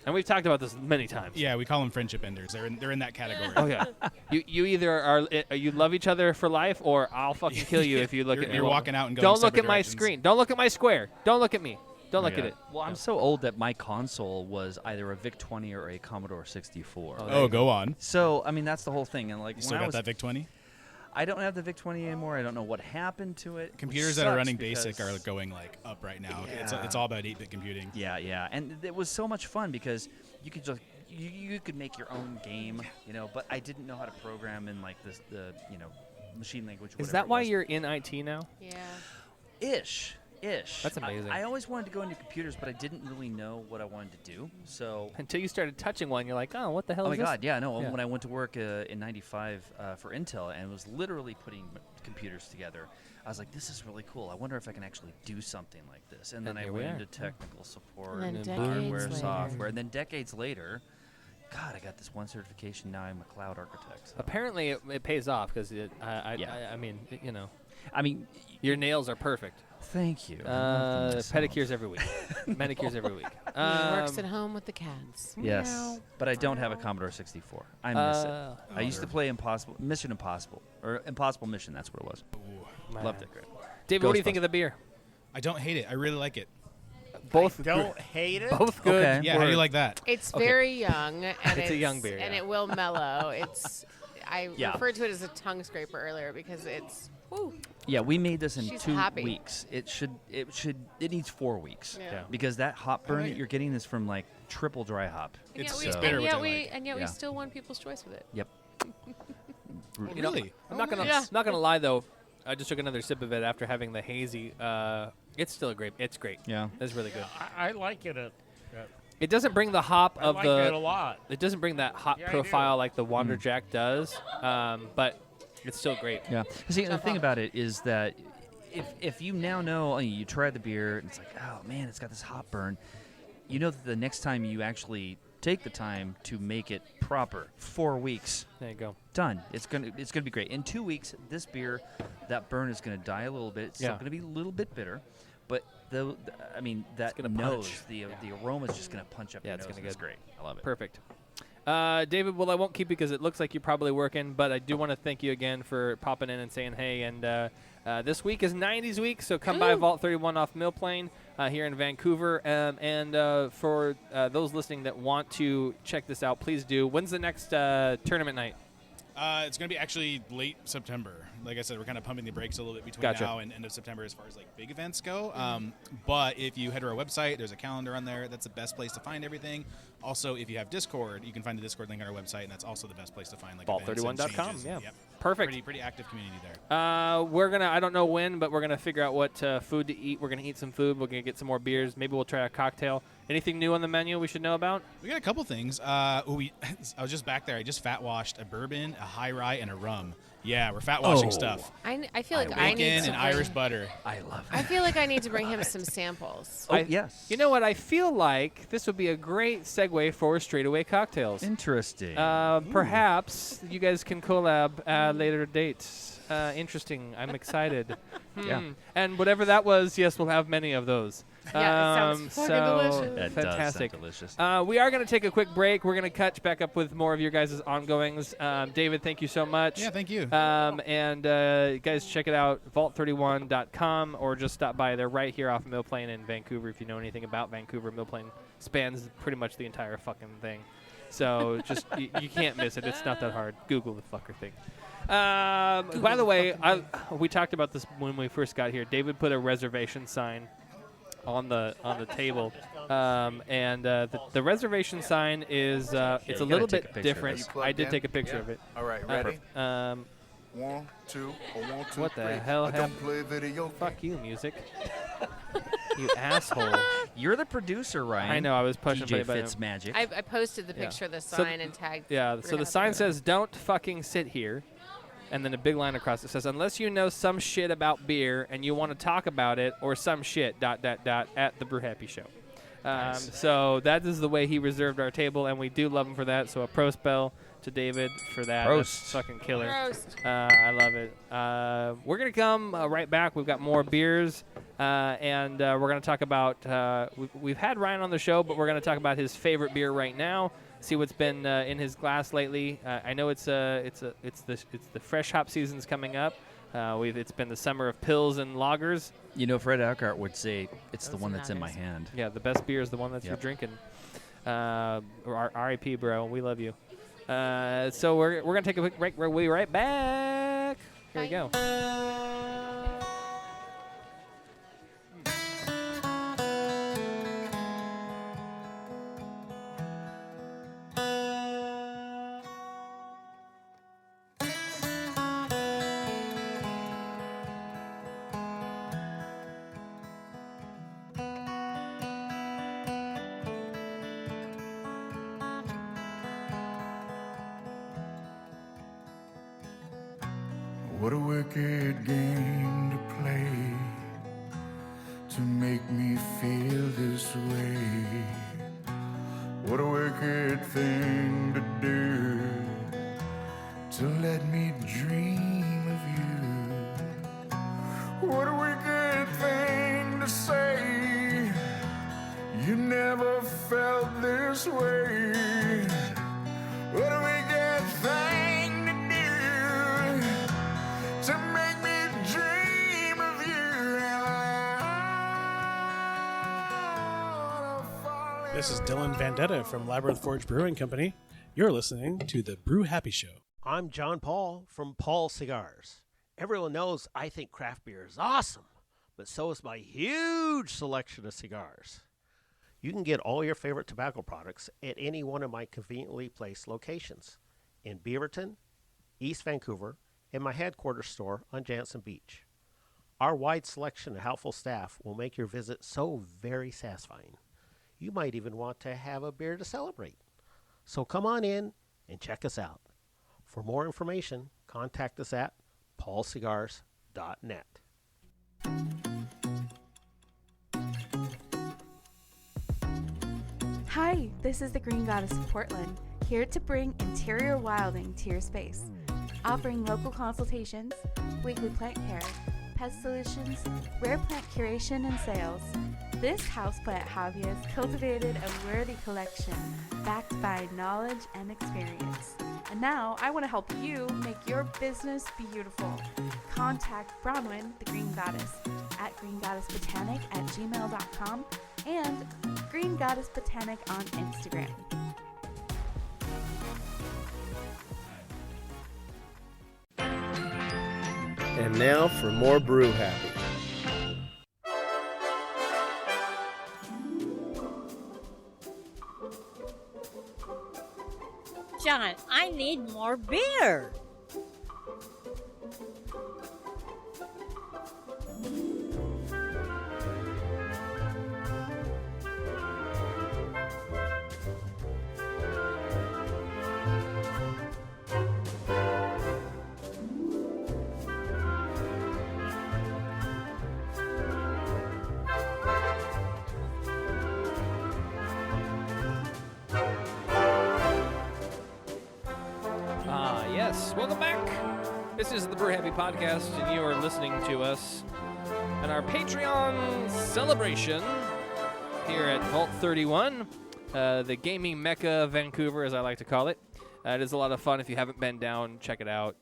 And we've talked about this many times. Yeah, we call them friendship enders. They're in that category. Oh yeah. You either you love each other for life, or I'll fucking kill you if you look You're- at me. you're walking out and going Don't look separate at my directions. screen. Don't look at my square. Don't look at me. Don't Oh my look at God. it. Well, I'm so old that my console was either a VIC-20 or a Commodore 64. Oh, go on. So, I mean, that's the whole thing. And like, You still when I got was, that VIC-20? I don't have the VIC-20 anymore. I don't know what happened to it. which Computers that are sucks running BASIC because- are going like up right now. Yeah. It's all about 8-bit computing. Yeah, yeah, and it was so much fun because you could just you could make your own game, But I didn't know how to program in like the machine language. Is whatever that it why was. you're in IT now? Yeah. Ish. That's amazing. I always wanted to go into computers, but I didn't really know what I wanted to do. So Until you started touching one, you're like, oh, what the hell oh is my this? God, yeah, no. Yeah. When I went to work in '95 for Intel and was literally putting computers together, I was like, this is really cool. I wonder if I can actually do something like this. And then I here we went are. into technical support And and then hardware, decades software, later. and then decades later, God, I got this one certification. Now I'm a cloud architect. So. Apparently, it pays off because I mean, your nails are perfect. Thank you. I love them myself. Pedicures every week, manicures every week. He works at home with the cats. Yes, Meow. but I don't have a Commodore 64. I miss it. I used to Oh. play Mission Impossible, or Impossible Mission. That's what it was. Man. Loved it. Great. David, what do you think of the beer? I don't hate it. I really like it. Both Don't hate it. both good. Okay. Yeah, how do you like that? It's Okay. very young, and It's a young beer, and yeah. it will mellow. I Yeah. referred to it as a tongue scraper earlier because it's. Woo. Yeah, we made this in She's 2 happy. weeks. It needs 4 weeks. Yeah. Yeah. Because that hop burn that you're getting is from like triple dry hop. And It's- yet it's we, bitter, and which yet I we, like. and yet Yeah. we still won People's Choice with it. Yep. You know, Really? I'm not gonna Yeah. lie though. I just took another sip of it after having the hazy. It's still great. It's great. Yeah. It's really good. I like it. It doesn't bring the hop I of like the. it a lot. It doesn't bring that hop Yeah, I profile do. like the Wander Jack does, but it's still great. Yeah. See, the thing about it is that if you now know, you try the beer, and it's like, oh man, it's got this hop burn. You know that the next time you actually take the time to make it proper, 4 weeks. There you go. Done. It's gonna be great. In 2 weeks, this beer, that burn is gonna die a little bit. It's still gonna be a little bit bitter, but that gonna nose, punch. the aroma is just gonna punch up. Yeah, your it's nose, gonna and get great. I love it. Perfect. David, well, I won't keep you because it looks like you're probably working, but I do want to thank you again for popping in and saying hey. And this week is 90s week, so come by Vault 31 off Mill Plain here in Vancouver. For those listening that want to check this out, please do. When's the next tournament night? It's going to be actually late September. Like I said, we're kind of pumping the brakes a little bit between Gotcha. now and end of September as far as like big events go. But if you head to our website, there's a calendar on there. That's the best place to find everything. Also, if you have Discord, you can find the Discord link on our website, and that's also the best place to find like Vault31.com. events and Yeah, changes. Yep. perfect. Pretty active community there. I don't know when, but we're gonna figure out what food to eat. We're gonna eat some food. We're gonna get some more beers. Maybe we'll try a cocktail. Anything new on the menu we should know about? We got a couple things. I was just back there. I just fat washed a bourbon, a high rye, and a rum. Yeah, we're fat washing stuff. I feel like I need Bacon to and Irish butter. I love it. I feel like I need to bring him some samples. Yes. You know what? I feel like this would be a great segue for straightaway cocktails. Interesting. Perhaps you guys can collab at later dates. Interesting. I'm excited. Yeah. And whatever that was, yes, we'll have many of those. Yeah, it sounds fucking delicious. That Fantastic. does sound delicious. We are going to take a quick break. We're going to catch back up with more of your guys' ongoings. David, thank you so much. Yeah, thank you. Guys, check it out, vault31.com, or just stop by. They're right here off Mill Plain in Vancouver. If you know anything about Vancouver, Mill Plain spans pretty much the entire fucking thing. So just you can't miss it. It's not that hard. Google the fucker thing. By the way, we talked about this when we first got here. David put a reservation sign on the table, the reservation sign is it's a you little gotta take a bit picture of different. this. I did take a picture of it. All right, ready? 1, 2, 1, 2, What the 3. hell I don't happened? play video Fuck you, music. You asshole. You're the producer, Ryan. I know. I was pushing DJ by Fitz Magic. I posted the Yeah. picture of the So sign and tagged. Yeah. So the sign says, "Don't fucking sit here," and then a big line across it says, "Unless you know some shit about beer and you want to talk about it, or some shit." ... at the Brew Happy Show. So that is the way he reserved our table, and we do love him for that. So a prost bell to David for that. Prost. That's fucking killer. Roast. I love it. We're going to come right back. We've got more beers, and we're going to talk about we've had Ryan on the show, but we're going to talk about his favorite beer right now, see what's been in his glass lately. I know it's the fresh hop season's coming up. It's been the summer of pills and lagers. You know, Fred Eckhart would say it's the one that's in my hand. Yeah, the best beer is the one that you're drinking. R.I.P., bro. We love you. So we're going to take a quick break. We'll be right back. Here we go. What a wicked game to play to make me feel this way. What a wicked thing to do to let me dream of you. What a wicked thing to say. You never felt this way. What a wicked thing to do to make me dream of you. This is Dylan Vendetta from Labyrinth Forge Brewing Company. You're listening to the Brew Happy Show. I'm John Paul from Paul Cigars. Everyone knows I think craft beer is awesome, but so is my huge selection of cigars. You can get all your favorite tobacco products at any one of my conveniently placed locations in Beaverton, East Vancouver, and my headquarters store on Jansen Beach. Our wide selection and helpful staff will make your visit so very satisfying. You might even want to have a beer to celebrate. So come on in and check us out. For more information, contact us at paulcigars.net. Hi, this is the Green Goddess of Portland, here to bring interior wilding to your space. Offering local consultations, weekly plant care, pest solutions, rare plant curation and sales. This houseplant hobbyist cultivated a worthy collection backed by knowledge and experience. And now I want to help you make your business beautiful. Contact Bronwyn, the Green Goddess, at greengoddessbotanic@gmail.com and Green Goddess Botanic on Instagram. And now for more Brew Happy. John, I need more beer. Yes, welcome back. This is the Brew Happy Podcast, and you are listening to us and our Patreon celebration here at Vault 31, the gaming mecca of Vancouver, as I like to call it. It is a lot of fun. If you haven't been down, check it out.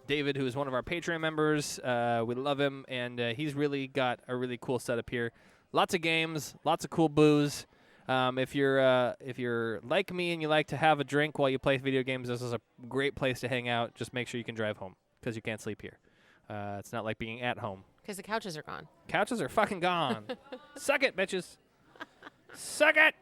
David, who is one of our Patreon members, we love him, and he's really got a really cool setup here. Lots of games, lots of cool booze. If you're like me and you like to have a drink while you play video games, this is a great place to hang out. Just make sure you can drive home because you can't sleep here. It's not like being at home. Because the couches are gone. Couches are fucking gone. Suck it, bitches. Suck it.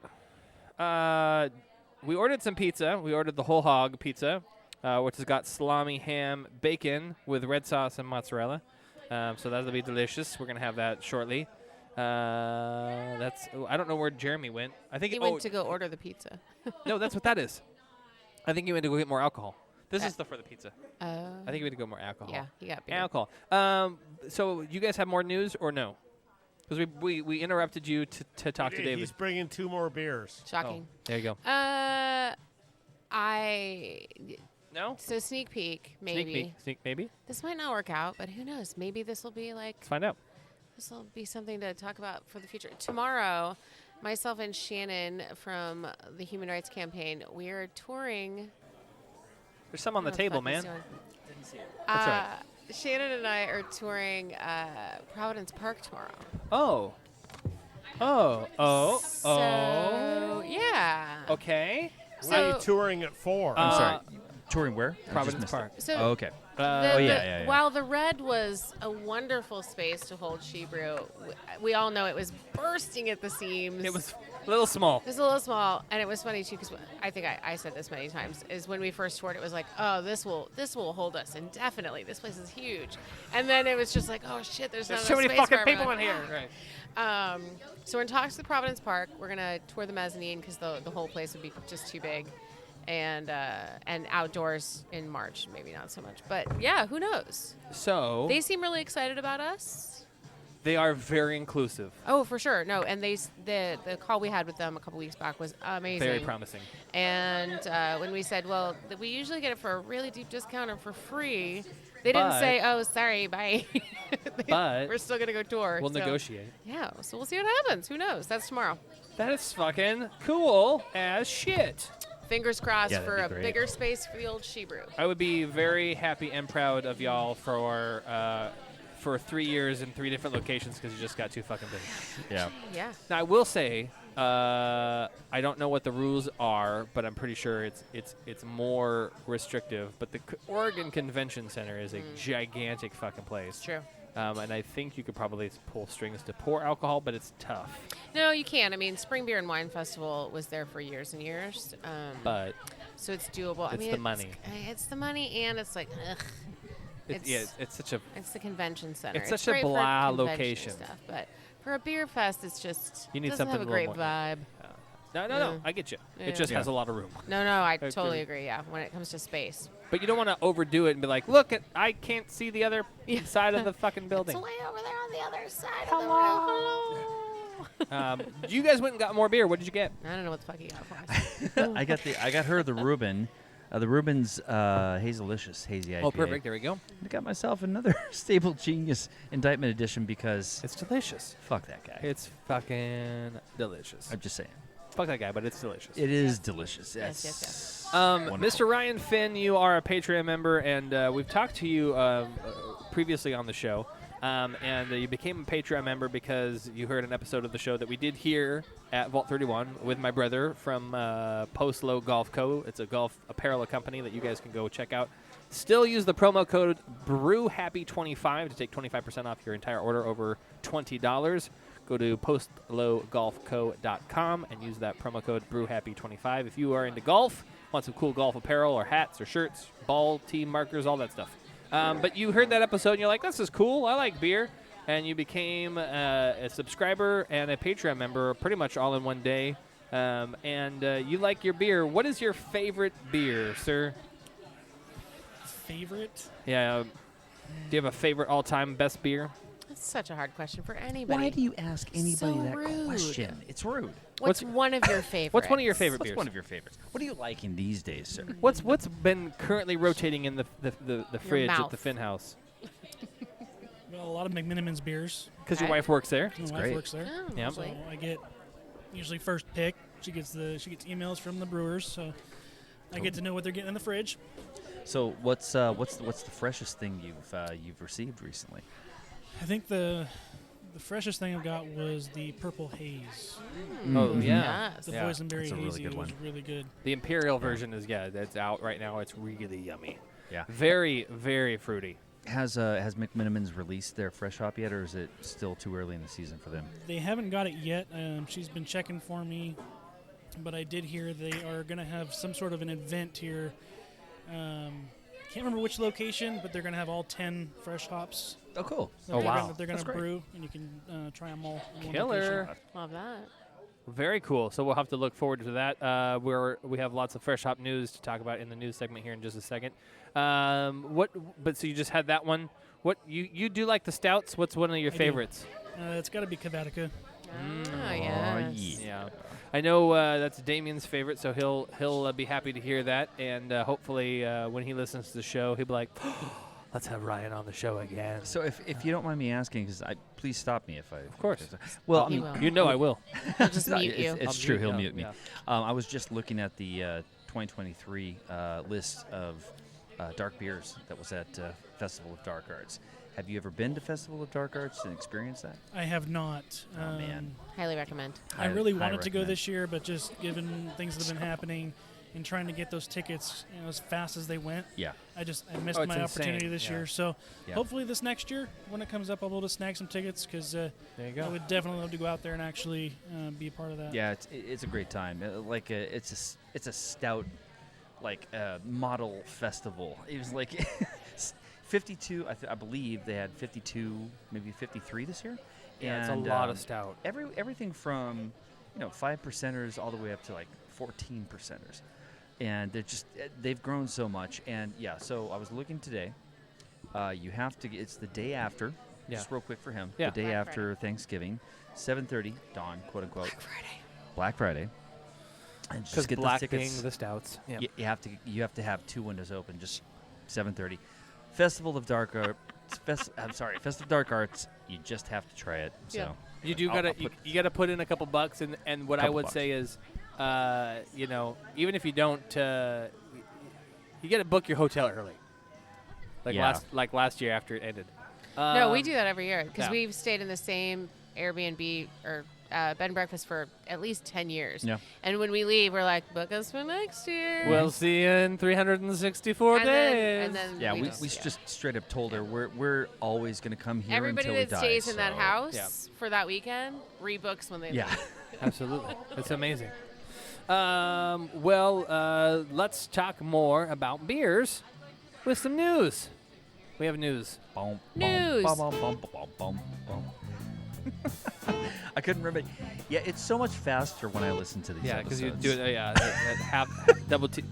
We ordered some pizza. We ordered the whole hog pizza, which has got salami, ham, bacon with red sauce and mozzarella. So that'll be delicious. We're gonna have that shortly. I don't know where Jeremy went. I think he went to go order the pizza. No, that's what that is. I think he went to go get more alcohol. This is for the pizza. I think he went to go more alcohol. Yeah, he got beer. Alcohol. So you guys have more news or no? Because we interrupted you to talk to David. He's bringing 2 more beers. Shocking. Oh, there you go. No? So sneak peek, maybe. Sneak maybe? This might not work out, but who knows? Maybe this will be like... Let's find out. This will be something to talk about for the future. Tomorrow, myself and Shannon from the Human Rights Campaign, we are touring. There's some on the table, man. Didn't see it. That's right. Shannon and I are touring Providence Park tomorrow. So, yeah. Okay. What are you touring it for? I'm sorry. Touring where? Providence Park. So okay. yeah. While the Red was a wonderful space to hold Shebrew, we all know it was bursting at the seams. It was a little small. It was a little small, and it was funny too because I think I said this many times. Is when we first toured, it was like, oh, this will hold us indefinitely. This place is huge, and then it was just like, oh shit, there's not so many enough space fucking for people in everyone. here. Right. So we're in talks with Providence Park. We're gonna tour the mezzanine because the whole place would be just too big. And outdoors in March, maybe not so much. But, yeah, who knows? So they seem really excited about us. They are very inclusive. Oh, for sure. No, and the call we had with them a couple weeks back was amazing. Very promising. And when we said, well, we usually get it for a really deep discount or for free, they didn't say, oh, sorry, bye. But we're still going to go tour. We'll negotiate. Yeah, so we'll see what happens. Who knows? That's tomorrow. That is fucking cool as shit. Fingers crossed for a bigger space for the old Shebrew. I would be very happy and proud of y'all for 3 years in 3 different locations because you just got too fucking big. Yeah. Now I will say, I don't know what the rules are, but I'm pretty sure it's more restrictive. But the Oregon Convention Center is a gigantic fucking place. True. And I think you could probably pull strings to pour alcohol, but it's tough. No, you can't. I mean, Spring Beer and Wine Festival was there for years and years. But so it's doable. It's the money. It's the money, and it's like, ugh. It's such a. It's the convention center. It's such a great for blah convention location. Stuff, but for a beer fest, it's just You need doesn't something have a a little great more- vibe. No. I get you. It just has a lot of room. No, I agree. totally agree. Yeah, when it comes to space. But you don't want to overdo it and be like, look, I can't see the other side of the fucking building. It's way over there on the other side of the room. Hello. You guys went and got more beer. What did you get? I don't know what the fuck you got for us. I got her the Reuben. The Reuben's Hazelicious Hazy IPA. Oh, perfect. There we go. I got myself another Stable Genius Indictment Edition because it's delicious. Fuck that guy. It's fucking delicious. I'm just saying. Fuck that guy, but it's delicious. It is delicious. Yes. Mr. Ryan Finn, you are a Patreon member, and we've talked to you previously on the show. And you became a Patreon member because you heard an episode of the show that we did here at Vault 31 with my brother from Post Low Golf Co. It's a golf apparel company that you guys can go check out. Still use the promo code BrewHappy25 to take 25% off your entire order over $20. Go to postlowgolfco.com and use that promo code BrewHappy25 if you are into golf, want some cool golf apparel or hats or shirts, ball, team markers, all that stuff. But you heard that episode and you're like, this is cool. I like beer. And you became a subscriber and a Patreon member pretty much all in one day. And you like your beer. What is your favorite beer, sir? Favorite? Yeah. Do you have a favorite all-time best beer? That's such a hard question for anybody. Why do you ask anybody So that rude. question? It's rude. What's one of your favorites? What's one of your favorite What's beers? one of your favorites? What are you liking these days, sir? What's been currently rotating in the fridge at the mouth. Finn house? Well, a lot of McMiniman's beers. Because your wife works there. My wife works there. Oh, Yep. So I get usually first pick. She gets emails from the brewers, so I get to know what they're getting in the fridge. So what's the freshest thing you've received recently? I think the freshest thing I got was the Purple Haze. Oh, yeah. The Yeah. boysenberry That's a really hazy. good It was one. really good. The Imperial version is, that's out right now. It's really yummy. Yeah. Very, very fruity. Has McMiniman's released their fresh hop yet, or is it still too early in the season for them? They haven't got it yet. She's been checking for me, but I did hear they are going to have some sort of an event here. Can't remember which location, but they're going to have all 10 fresh hops. Oh, cool. They're going That's to great. brew, and you can try them all. in one Killer. location. Love that. Very cool. So we'll have to look forward to that. We have lots of fresh hop news to talk about in the news segment here in just a second. But so you just had that one. What you do like the stouts? What's one of your I do. favorites? It's got to be Cavatica. Oh, yes. Yeah. I know that's Damien's favorite, so he'll be happy to hear that, and hopefully when he listens to the show, he'll be like, "Let's have Ryan on the show again." So if you don't mind me asking, because please stop me if I. Of course. Well, He will. You know I will. He'll just No, mute you. It's I'll true. mute- He'll yeah, mute me. yeah. I was just looking at the 2023 list of dark beers that was at Festival of Dark Arts. Have you ever been to Festival of Dark Arts and experienced that? I have not. Oh, man. Highly recommend. I really Highly wanted to go recommend. this year, but just given things that have been happening and trying to get those tickets as fast as they went, Yeah. I missed Oh, it's my opportunity insane. this Yeah. year. So Yeah. hopefully this next year, when it comes up, I'll be able to snag some tickets because There you go. I would definitely love to go out there and actually be a part of that. Yeah, it's a great time. It's a stout model festival. It was like 52. I believe they had 52, maybe 53 this year. Yeah, it's a And, lot of stout. Everything from 5%ers all the way up to like 14%ers, and they've grown so much. And yeah, so I was looking today. You have to. It's the day after. Yeah. Just real quick for him. Yeah. The day Black after Thanksgiving, 7:30 dawn, quote unquote. Black Friday. And Because just get black those tickets. being the stouts. Yeah. You have to have 2 windows open. Just 7:30. Festival of Dark Arts. Festival of Dark Arts. You just have to try it. So Yeah. You do I'll gotta put- you gotta put in a couple bucks, and what I Couple would bucks. say is, even if you don't, you gotta book your hotel early. Yeah. Last year after it ended. No, we do that every year because yeah. we've stayed in the same Airbnb or bed and breakfast for at least 10 years. Yeah. And when we leave, we're like, book us for next year. We'll see you in 364 and days. Then yeah, we just just straight up told her we're always going to come here everybody until we that die. stays in that so- house Yeah. for that weekend rebooks when they Yeah. leave. Absolutely. It's amazing. Let's talk more about beers with some news. We have news. News. I couldn't remember. Yeah, it's so much faster when I listen to these. Yeah, because you episodes. do it at half double time.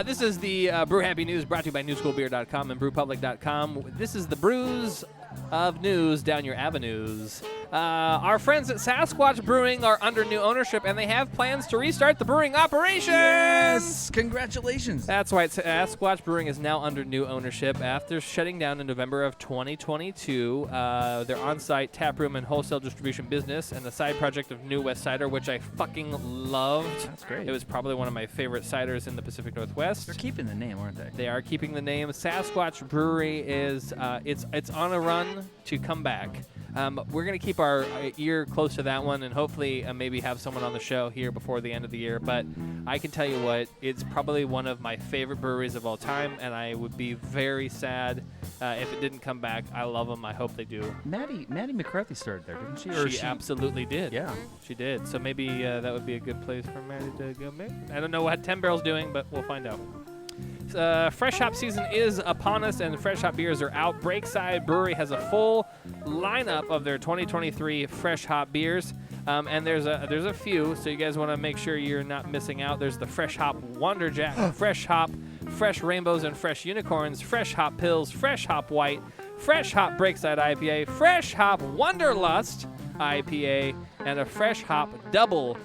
This is the Brew Happy News brought to you by NewSchoolBeer.com and BrewPublic.com. This is the brews of news down your avenues. Our friends at Sasquatch Brewing are under new ownership, and they have plans to restart the brewing operations. Yes! Congratulations. That's right. Sasquatch Brewing is now under new ownership after shutting down in November of 2022. Their on-site tap room and wholesale distribution business and the side project of New West Cider, which I fucking loved. That's great. It was probably one of my favorite ciders in the Pacific Northwest. They're keeping the name, aren't they? They are keeping the name. Sasquatch Brewery is it's on a run to come back. We're going to keep our ear close to that one and hopefully maybe have someone on the show here before the end of the year. But I can tell you what, it's probably one of my favorite breweries of all time, and I would be very sad if it didn't come back. I love them. I hope they do. Maddie McCarthy started there, didn't she? She absolutely did. Yeah. She did. So maybe that would be a good place for Maddie to go. Maybe. I don't know what 10 Barrel's doing, but we'll find out. Fresh hop season is upon us, and fresh hop beers are out. Breakside Brewery has a full lineup of their 2023 fresh hop beers, and there's a few, so you guys want to make sure you're not missing out. There's the Fresh Hop Wonder Jack, Fresh Hop, Fresh Rainbows and Fresh Unicorns, Fresh Hop Pills, Fresh Hop White, Fresh Hop Breakside IPA, Fresh Hop Wonderlust IPA, and a Fresh Hop Double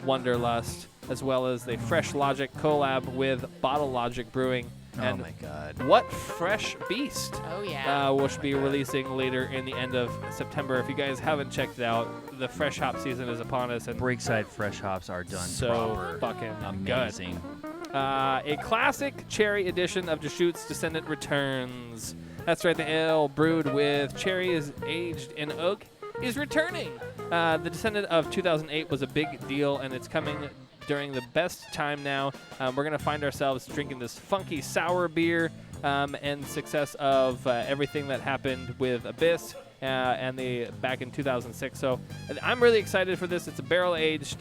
Wonderlust, as well as the Fresh Logic collab with Bottle Logic Brewing. And my God. What Fresh Beast? Oh, yeah. Which will be releasing later in the end of September. If you guys haven't checked it out, the fresh hop season is upon us. And Breakside fresh hops are done so proper. fucking amazing. Good. A classic cherry edition of Deschutes Descendant returns. That's right, the ale brewed with cherries aged in oak is returning. The Descendant of 2008 was a big deal, and it's coming during the best time now. We're going to find ourselves drinking this funky sour beer and success of everything that happened with Abyss and the back in 2006. So I'm really excited for this. It's a barrel-aged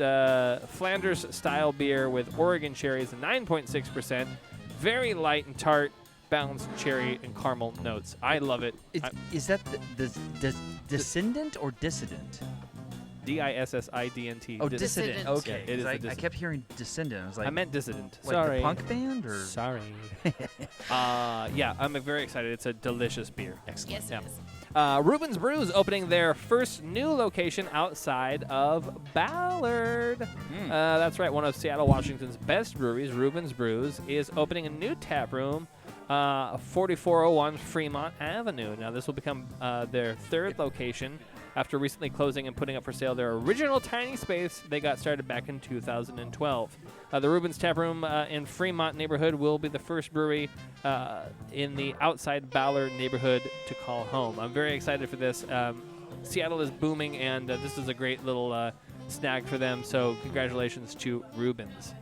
Flanders-style beer with Oregon cherries, 9.6%, very light and tart, balanced cherry and caramel notes. I love it. Is that the Descendant or Dissident? Dissident. Oh, Dissident. Okay. Yeah, it is I Dissident. kept hearing Descendant. I was like, I meant Dissident. Like Sorry. the punk band, or Sorry. Yeah, I'm very excited. It's a delicious beer. Excellent. Yes, it is. Reuben's Brews opening their first new location outside of Ballard. That's right. One of Seattle, Washington's best breweries, Reuben's Brews, is opening a new tap room, 4401 Fremont Avenue. Now, this will become their third location after recently closing and putting up for sale their original tiny space they got started back in 2012. The Reuben's Tap Room in Fremont neighborhood will be the first brewery in the outside Ballard neighborhood to call home. I'm very excited for this. Seattle is booming, and this is a great little snag for them, so congratulations to Reuben's.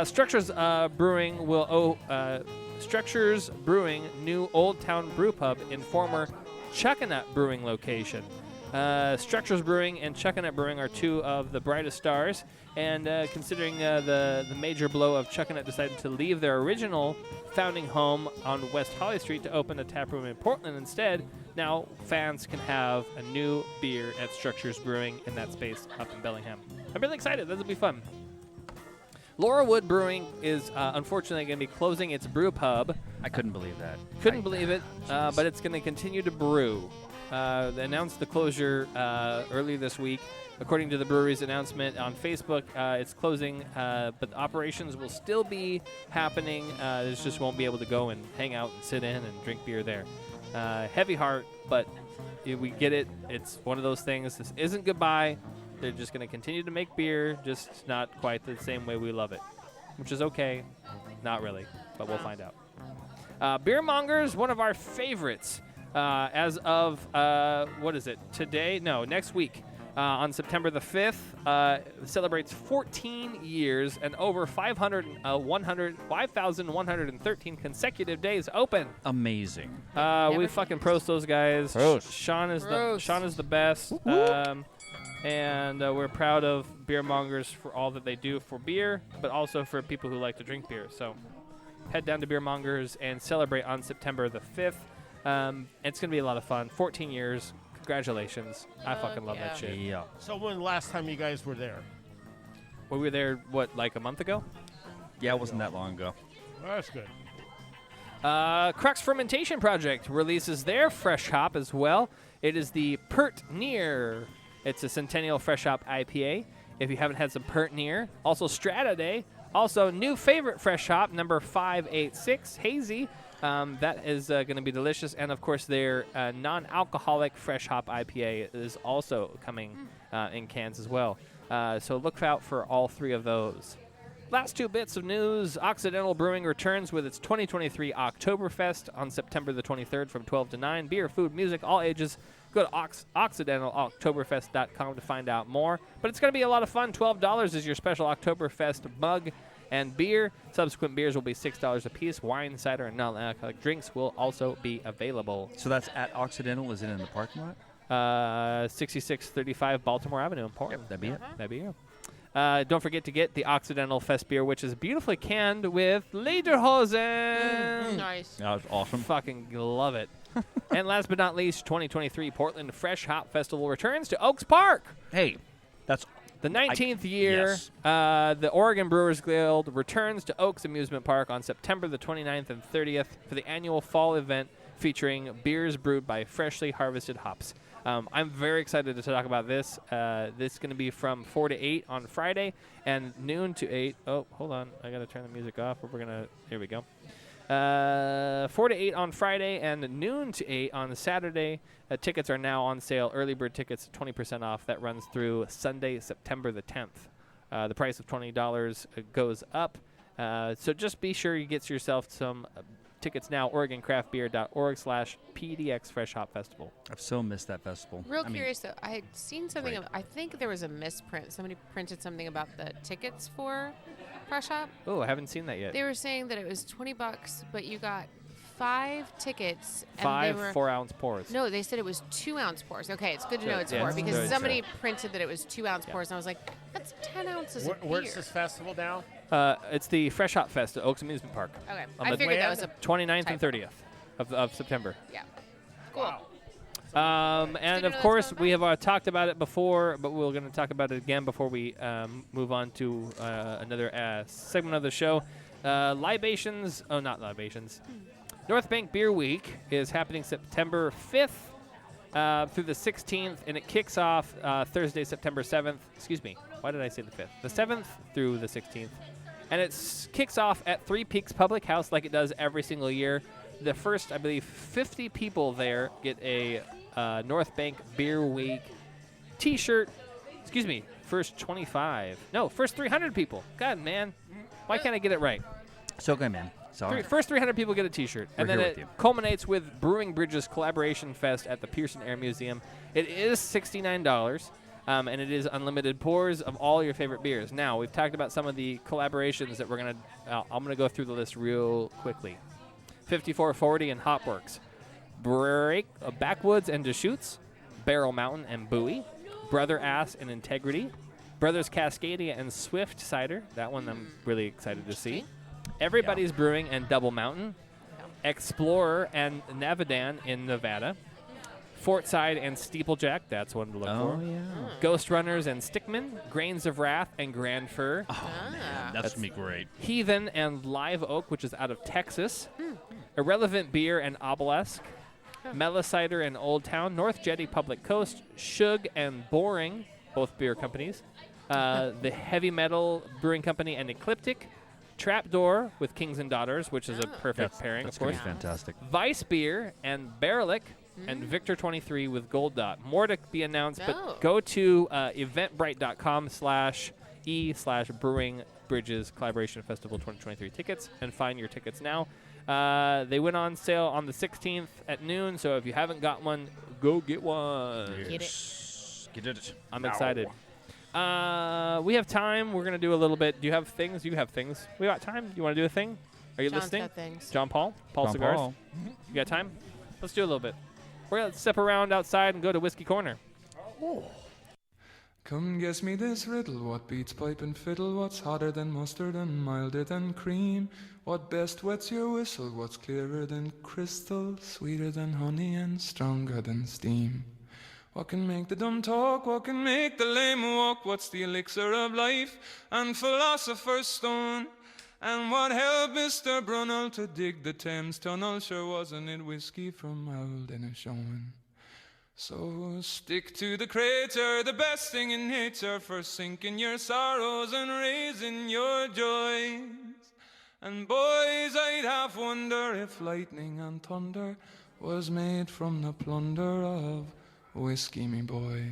Structures Brewing will Structures Brewing new Old Town Brew Pub in former Chuckanut Brewing location. Structures Brewing and Chuckanut Brewing are two of the brightest stars, and considering the major blow of Chuckanut decided to leave their original founding home on West Holly Street to open a tap room in Portland instead, now fans can have a new beer at Structures Brewing in that space up in Bellingham. I'm really excited. This will be fun. Laura Wood Brewing is unfortunately going to be closing its brew pub. I couldn't believe that. Couldn't believe it, but it's going to continue to brew. They announced the closure earlier this week. According to the brewery's announcement on Facebook, it's closing, but the operations will still be happening. They just won't be able to go and hang out and sit in and drink beer there. Heavy heart, but we get it. It's one of those things. This isn't goodbye. They're just going to continue to make beer, just not quite the same way we love it, which is okay. Not really, but we'll find out. Beer Mongers, one of our favorites. As of, what is it, today? No, next week. On September the 5th, celebrates 14 years and over 5,113 consecutive days open. Amazing. We fucking prost those guys. Prost. Sean is the best. And we're proud of Beer Mongers for all that they do for beer, but also for people who like to drink beer. So Head down to Beer Mongers and celebrate on September the 5th. It's going to be a lot of fun. 14 years. Congratulations. I fucking love that shit. Yeah. So when the last time you guys were there? We were there, what, like a month ago? Yeah, it wasn't that long ago. That's good. Crux Fermentation Project releases their fresh hop as well. It is the Pert Near. It's a Centennial Fresh Hop IPA. If you haven't had some Pert Near. Also Strata Day. Also new favorite fresh hop, number 586, Hazy. That is going to be delicious. And, of course, their non-alcoholic fresh hop IPA is also coming in cans as well. So look out for all three of those. Last two bits of news. Occidental Brewing returns with its 2023 Oktoberfest on September the 23rd from 12 to 9. Beer, food, music, all ages. Go to OccidentalOktoberfest.com to find out more. But it's going to be a lot of fun. $12 is your special Oktoberfest mug and beer. Subsequent beers will be $6 a piece. Wine, cider, and non-alcoholic drinks will also be available. So that's at Occidental. Is it in the parking lot? 6635 Baltimore Avenue in Portland. Yep, that'd be it. That'd be it. Don't forget to get the Occidental Fest beer, which is beautifully canned with Lederhosen. Nice. That was awesome. Fucking love it. And last but not least, 2023 Portland Fresh Hop Festival returns to Oaks Park. Hey, that's the 19th year. Yes. The Oregon Brewers Guild returns to Oaks Amusement Park on September the 29th and 30th for the annual fall event featuring beers brewed by freshly harvested hops. I'm very excited to talk about this. This is going to be from 4 to 8 on Friday and noon to 8. Oh, hold on. I got to turn the music off. Here we go. 4 to 8 on Friday and noon to 8 on Saturday. Tickets are now on sale. Early bird tickets 20% off. That runs through Sunday, September the 10th. The price of $20 goes up. So just be sure you get yourself some tickets now. OregonCraftBeer.org/PDX Fresh Hop Festival. I've so missed that festival. Real curious though, I had seen something. Great. I think there was a misprint. Somebody printed something about the tickets for Fresh Hop. Oh, I haven't seen that yet. They were saying that it was $20, but you got 5 tickets. And 5 they were 4-ounce pours. No, they said it was 2-ounce pours. Okay, it's good to know Good. it's Yeah, 4 it's because good. somebody printed that it was 2-ounce pours, and I was like, that's 10 ounces of beer. Where's this festival now? It's the Fresh Hop Fest at Oaks Amusement Park. Okay, On I the figured that was a 29th typo. and 30th of September. Yeah. Cool. And of course, we have talked about it before, but we're going to talk about it again before we move on to another segment of the show. Libations. Oh, not libations. North Bank Beer Week is happening September 5th through the 16th, and it kicks off Thursday, September 7th. Excuse me. Why did I say the 5th? The 7th through the 16th. And it kicks off at Three Peaks Public House like it does every single year. The first, I believe, 50 people there get a North Bank Beer Week T-shirt. Excuse me, first 25. No, first 300 people. God, man. Why can't I get it right? So good, man. Sorry. First 300 people get a T-shirt. And We're then here it with you. culminates with Brewing Bridges Collaboration Fest at the Pearson Air Museum. It is $69. And it is unlimited pours of all your favorite beers. Now, we've talked about some of the collaborations that we're going to I'm going to go through the list real quickly. 5440 and Hopworks. Backwoods and Deschutes. Barrel Mountain and Bowie. Brother Ass and Integrity. Brothers Cascadia and Swift Cider. That one I'm really excited to see. Everybody's Brewing and Double Mountain. Explorer and Navadan in Nevada. Fortside and Steeplejack, that's one to look for. yeah. Ghost Runners and Stickman, Grains of Wrath and Grand Fir. Oh, man. That's going to be great. Heathen and Live Oak, which is out of Texas. Irrelevant Beer and Obelisk. Melicider and Old Town. North Jetty Public Coast. Shug and Boring, both beer companies. The Heavy Metal Brewing Company and Ecliptic. Trapdoor with Kings and Daughters, which is a perfect pairing, That's of course. gonna be fantastic. Vice Beer and Barrelick and Victor 23 with Gold Dot. More to be announced, but go to eventbrite.com/e/Brewing Bridges Collaboration Festival 2023 tickets and find your tickets now. They went on sale on the 16th at noon, so if you haven't got one, go get one. Get Get it. I'm excited. We have time. We're going to do a little bit. Do you have things? You have things. We got time? You want to do a thing? Are you John's listening? got things. John Paul? John Cigars? Paul. You got time? Let's do a little bit. We're going to step around outside and go to Whiskey Corner. Come guess me this riddle, what beats pipe and fiddle, what's hotter than mustard and milder than cream? What best wets your whistle, what's clearer than crystal, sweeter than honey and stronger than steam? What can make the dumb talk, what can make the lame walk, what's the elixir of life and philosopher's stone? And what helped Mr. Brunel to dig the Thames Tunnel, sure wasn't it whiskey from Aldinishon? So stick to the crater, the best thing in nature, for sinking your sorrows and raising your joys. And boys, I'd half wonder if lightning and thunder was made from the plunder of whiskey, me boys.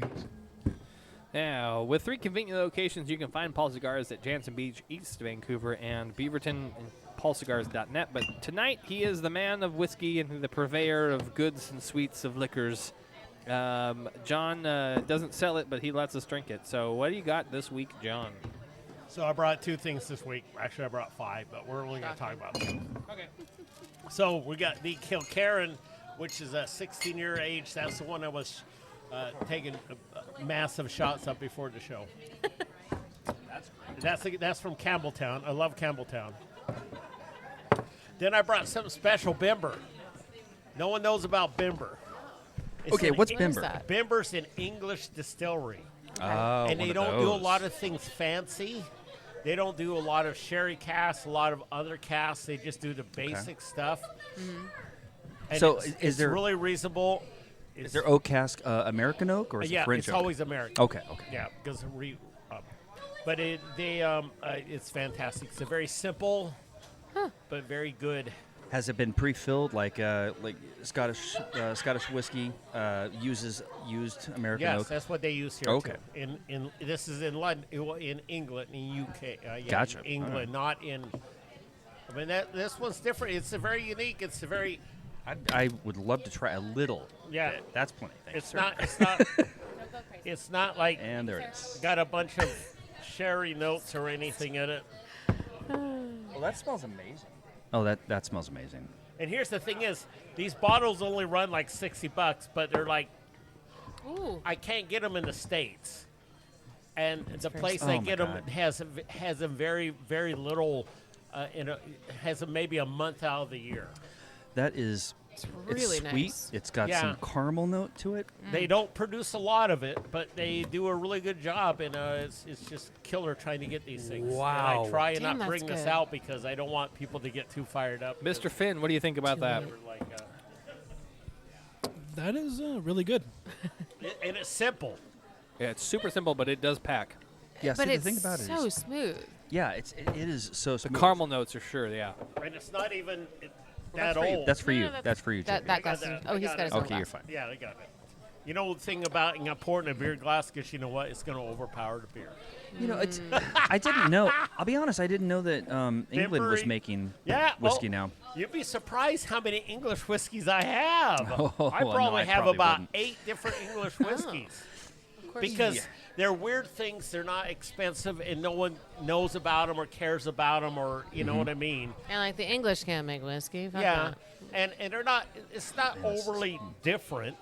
Now, with 3 convenient locations, you can find Paul Cigars at Jansen Beach, East Vancouver, and Beaverton, and paulcigars.net. But tonight, he is the man of whiskey and the purveyor of goods and sweets of liquors. John doesn't sell it, but he lets us drink it. So what do you got this week, John? So I brought 2 things this week. Actually, I brought 5, but we're only going to talk about 2. Okay. So we got the Kilkerran, which is a 16-year age. That's the one I was taking massive shots up before the show. That's from Campbelltown. I love Campbelltown. Then I brought something special, Bimber. No one knows about Bimber. Okay, what's Bimber? Bimber's an English distillery. Oh, and they one of don't do a those. lot of things fancy. They don't do a lot of sherry casks, a lot of other casks. They just do the basic stuff. And So it's, is it's there- really reasonable. Is there oak cask American oak or is yeah, it French it's oak? always American. Okay. Yeah, because but it's fantastic. It's a very simple, but very good. Has it been pre-filled like Scottish whiskey uses used American Yes, oak? that's what they use here. Okay. Too. In this is in London, in England, in UK. Gotcha. In England, not in. I mean this one's different. It's a very unique. It's a very. I would love to try a little. Yeah. bit. That's plenty. Thanks, It's sir. not. It's not. It's not like. And there it is. Got a bunch of sherry notes or anything in it. Well, that smells amazing. Oh, that smells amazing. And here's the thing: is these bottles only run like $60, but they're like. Ooh. I can't get them in the States, and the very place small. I Oh, my get them God. has a very very little, has a, maybe a month out of the year. That is. It's really sweet. nice. It's got Yeah. some caramel note to it. They don't produce a lot of it, but they do a really good job, and it's just killer trying to get these things. Wow. And I try and Damn, not bring that's this good. out because I don't want people to get too fired up. Mr. Finn, what do you think about that? Like, That is really good. and it's simple. Yeah, it's super simple, but it does pack. Yeah, But see, it's the thing about it so is, smooth. yeah, it is so The smooth. caramel notes are sure, yeah. And it's not even That's that for you. old. That's for you. No, that's for you. That, JP. that glass. Oh, he's got his own Okay, you're glass. fine. Yeah, I got it. You know the thing about pouring in a beer glass, because you know what? It's going to overpower the beer. You know, it's. I didn't know. I'll be honest. I didn't know that England was Bimbery. making Yeah, whiskey well, now. You'd be surprised how many English whiskeys I have. Oh, I no, probably I have probably about wouldn't. 8 different English whiskeys. Of course. Because they're weird things. They're not expensive, and no one knows about them or cares about them, or you know what I mean. And like the English can't make whiskey. Fuck Yeah, that. and they're not. It's not overly different.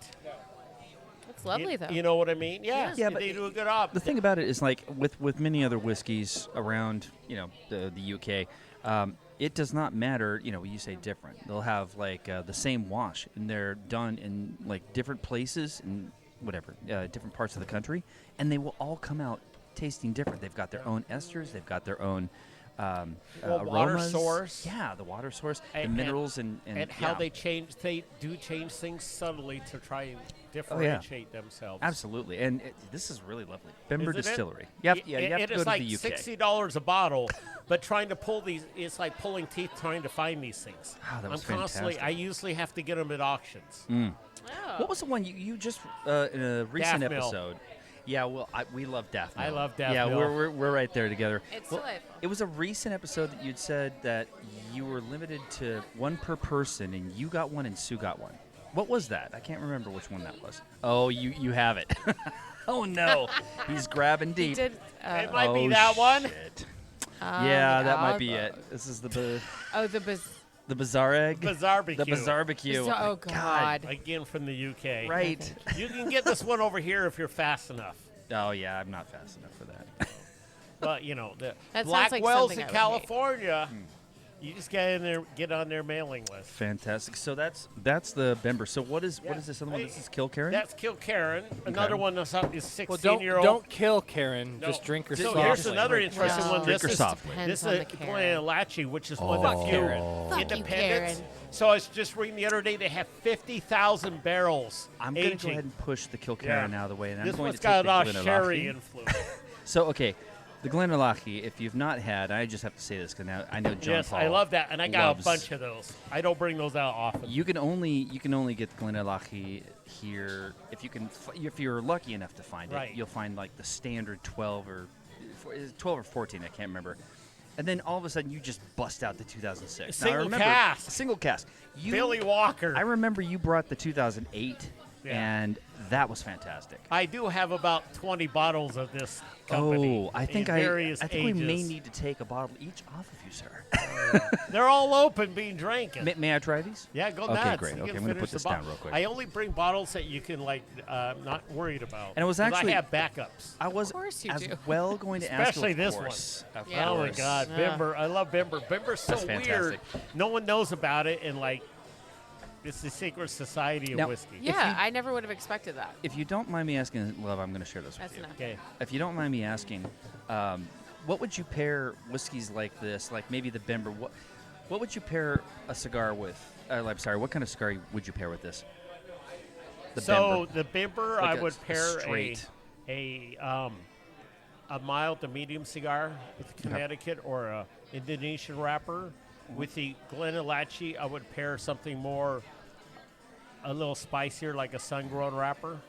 It's lovely though. You know what I mean? Yeah, Yeah, but they do a good job. The thing about it is, like with many other whiskeys around, the UK, it does not matter. You know, when you say different, they'll have like the same wash, and they're done in like different places and whatever, different parts of the country, and they will all come out tasting different. They've got their own esters. They've got their own. Water aromas. source. Yeah, the water source, the And- minerals, and how yeah. they do change things subtly to try and Oh, yeah. differentiate themselves. Absolutely, and this is really lovely. Bimber Isn't it? Distillery. You have to It go is to like the UK. $60 a bottle, but trying to pull these, it's like pulling teeth trying to find these things. Wow, that was I'm constantly, fantastic. I usually have to get them at auctions. Mm. Oh. What was the one you just in a recent Daff Mill. episode? Yeah, well, we love Daff I Mill. love Daff Yeah, Mill. we're right there together. It's Well, delightful. It was a recent episode that you'd said that you were limited to one per person, and you got one and Sue got one. What was that? I can't remember which one that was. Oh, you have it. Oh no, he's grabbing He deep. did. It might be Oh, that one. shit. Yeah, that might be it. This is the the Bazaar egg. Bazaar The barbecue. Bazaar barbecue. Bazaar- oh, my God. Again from the UK. Right. You can get this one over here if you're fast enough. Oh yeah, I'm not fast enough for that. But you know, the That sounds like Blackwell's something in I would hate. California. You just get on their mailing list. Fantastic. So that's the Bember. So what is this other one? This is Kill Karen? That's Kill Karen. Another one that's up is 16 Well, year old. don't kill Karen. No. Just drink her So softly. here's another interesting one. Drink This her is softly. this Depends is on the Karen. Glenalachie, which is one of the few Karen. Fuck you, independents. Karen. So I was just reading the other day they have 50,000 barrels. I'm going to aging. go ahead and push the Kill Karen out of the way, and This I'm going one's to take got the a Glenalachie. sherry influence. So okay, the Glenalachie. If you've not had, I just have to say this because now I know John Yes, Paul I love that, and I got loves- a bunch of those. I don't bring those out often. You can only get the Glenalachie here if you're lucky enough to find Right. it. You'll find like the standard 12 or 14. I can't remember. And then all of a sudden, you just bust out the 2006. Now, I Single remember, cast. Single cast. Billy Walker. I remember you brought the 2008, Yeah. and that was fantastic. I do have about 20 bottles of this company. Oh, I think in various we may ages. need to take a bottle each off of you, sir. They're all open, being drinking. May I try these? Yeah, go Okay, nuts. great. You Okay, can I'm gonna finish put the this down bottle. real quick. I only bring bottles that you can not worried about. And it was 'Cause actually I have backups. I was Of course you as do. well going to ask. Especially of this course, one. Of Yeah. Oh my course. God, Yeah. Bimber! I love Bimber. Bimber's so That's weird. fantastic. No one knows about it, and it's the secret society of Now, whiskey. Yeah, I never would have expected that. If you don't mind me asking, love, I'm going to share this That's with you. enough. Okay. If you don't mind me asking, what would you pair whiskeys like this, like maybe the Bember? What would you pair a cigar with? I'm sorry, what kind of cigar would you pair with this? The So Bember. the Bimber, Like I a- would a pair straight. a mild to medium cigar with Connecticut or a Indonesian wrapper. With the Glenalachie, I would pair something a little spicier, like a sun-grown wrapper.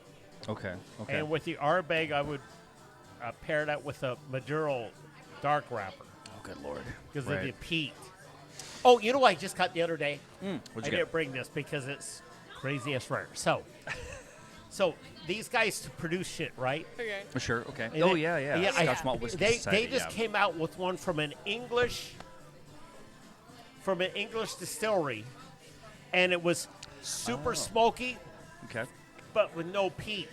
Okay. Okay. And with the Ardbeg, I would pair that with a Maduro dark wrapper oh, good lord. because Right. of the peat. Oh, you know what I just got the other day? What'd I you get? didn't bring this because it's crazy as rare. So these guys produce shit, right? Okay. Sure. Okay. And Oh they- yeah, yeah. Scotch Malt Whiskey They Society, just yeah. came out with one from an English distillery, and it was super smoky, Okay. but with no peat.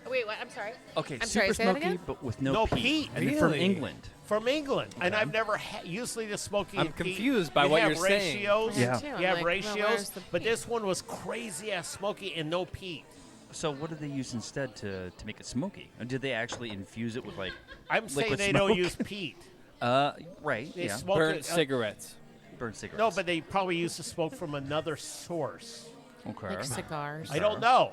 Wait, what? I'm sorry. Okay. I'm super sorry, say that smoky, again? but with no, No peat. peat. And they're from Really? England. From England, and Okay. I've never usually the smoky. I'm and peat, confused by you what have you're saying. ratios. Yeah. too. You I'm have like, well, ratios, where's the but peat? this one was crazy ass smoky and no peat. So what did they use instead to make it smoky? Or did they actually infuse it with like? I'm saying liquid they smoke? don't use peat. Right. They Yeah. smoke Burnt it, cigarettes. Burn cigarettes. No, but they probably use the smoke from another source. Okay. Like cigars. I don't know.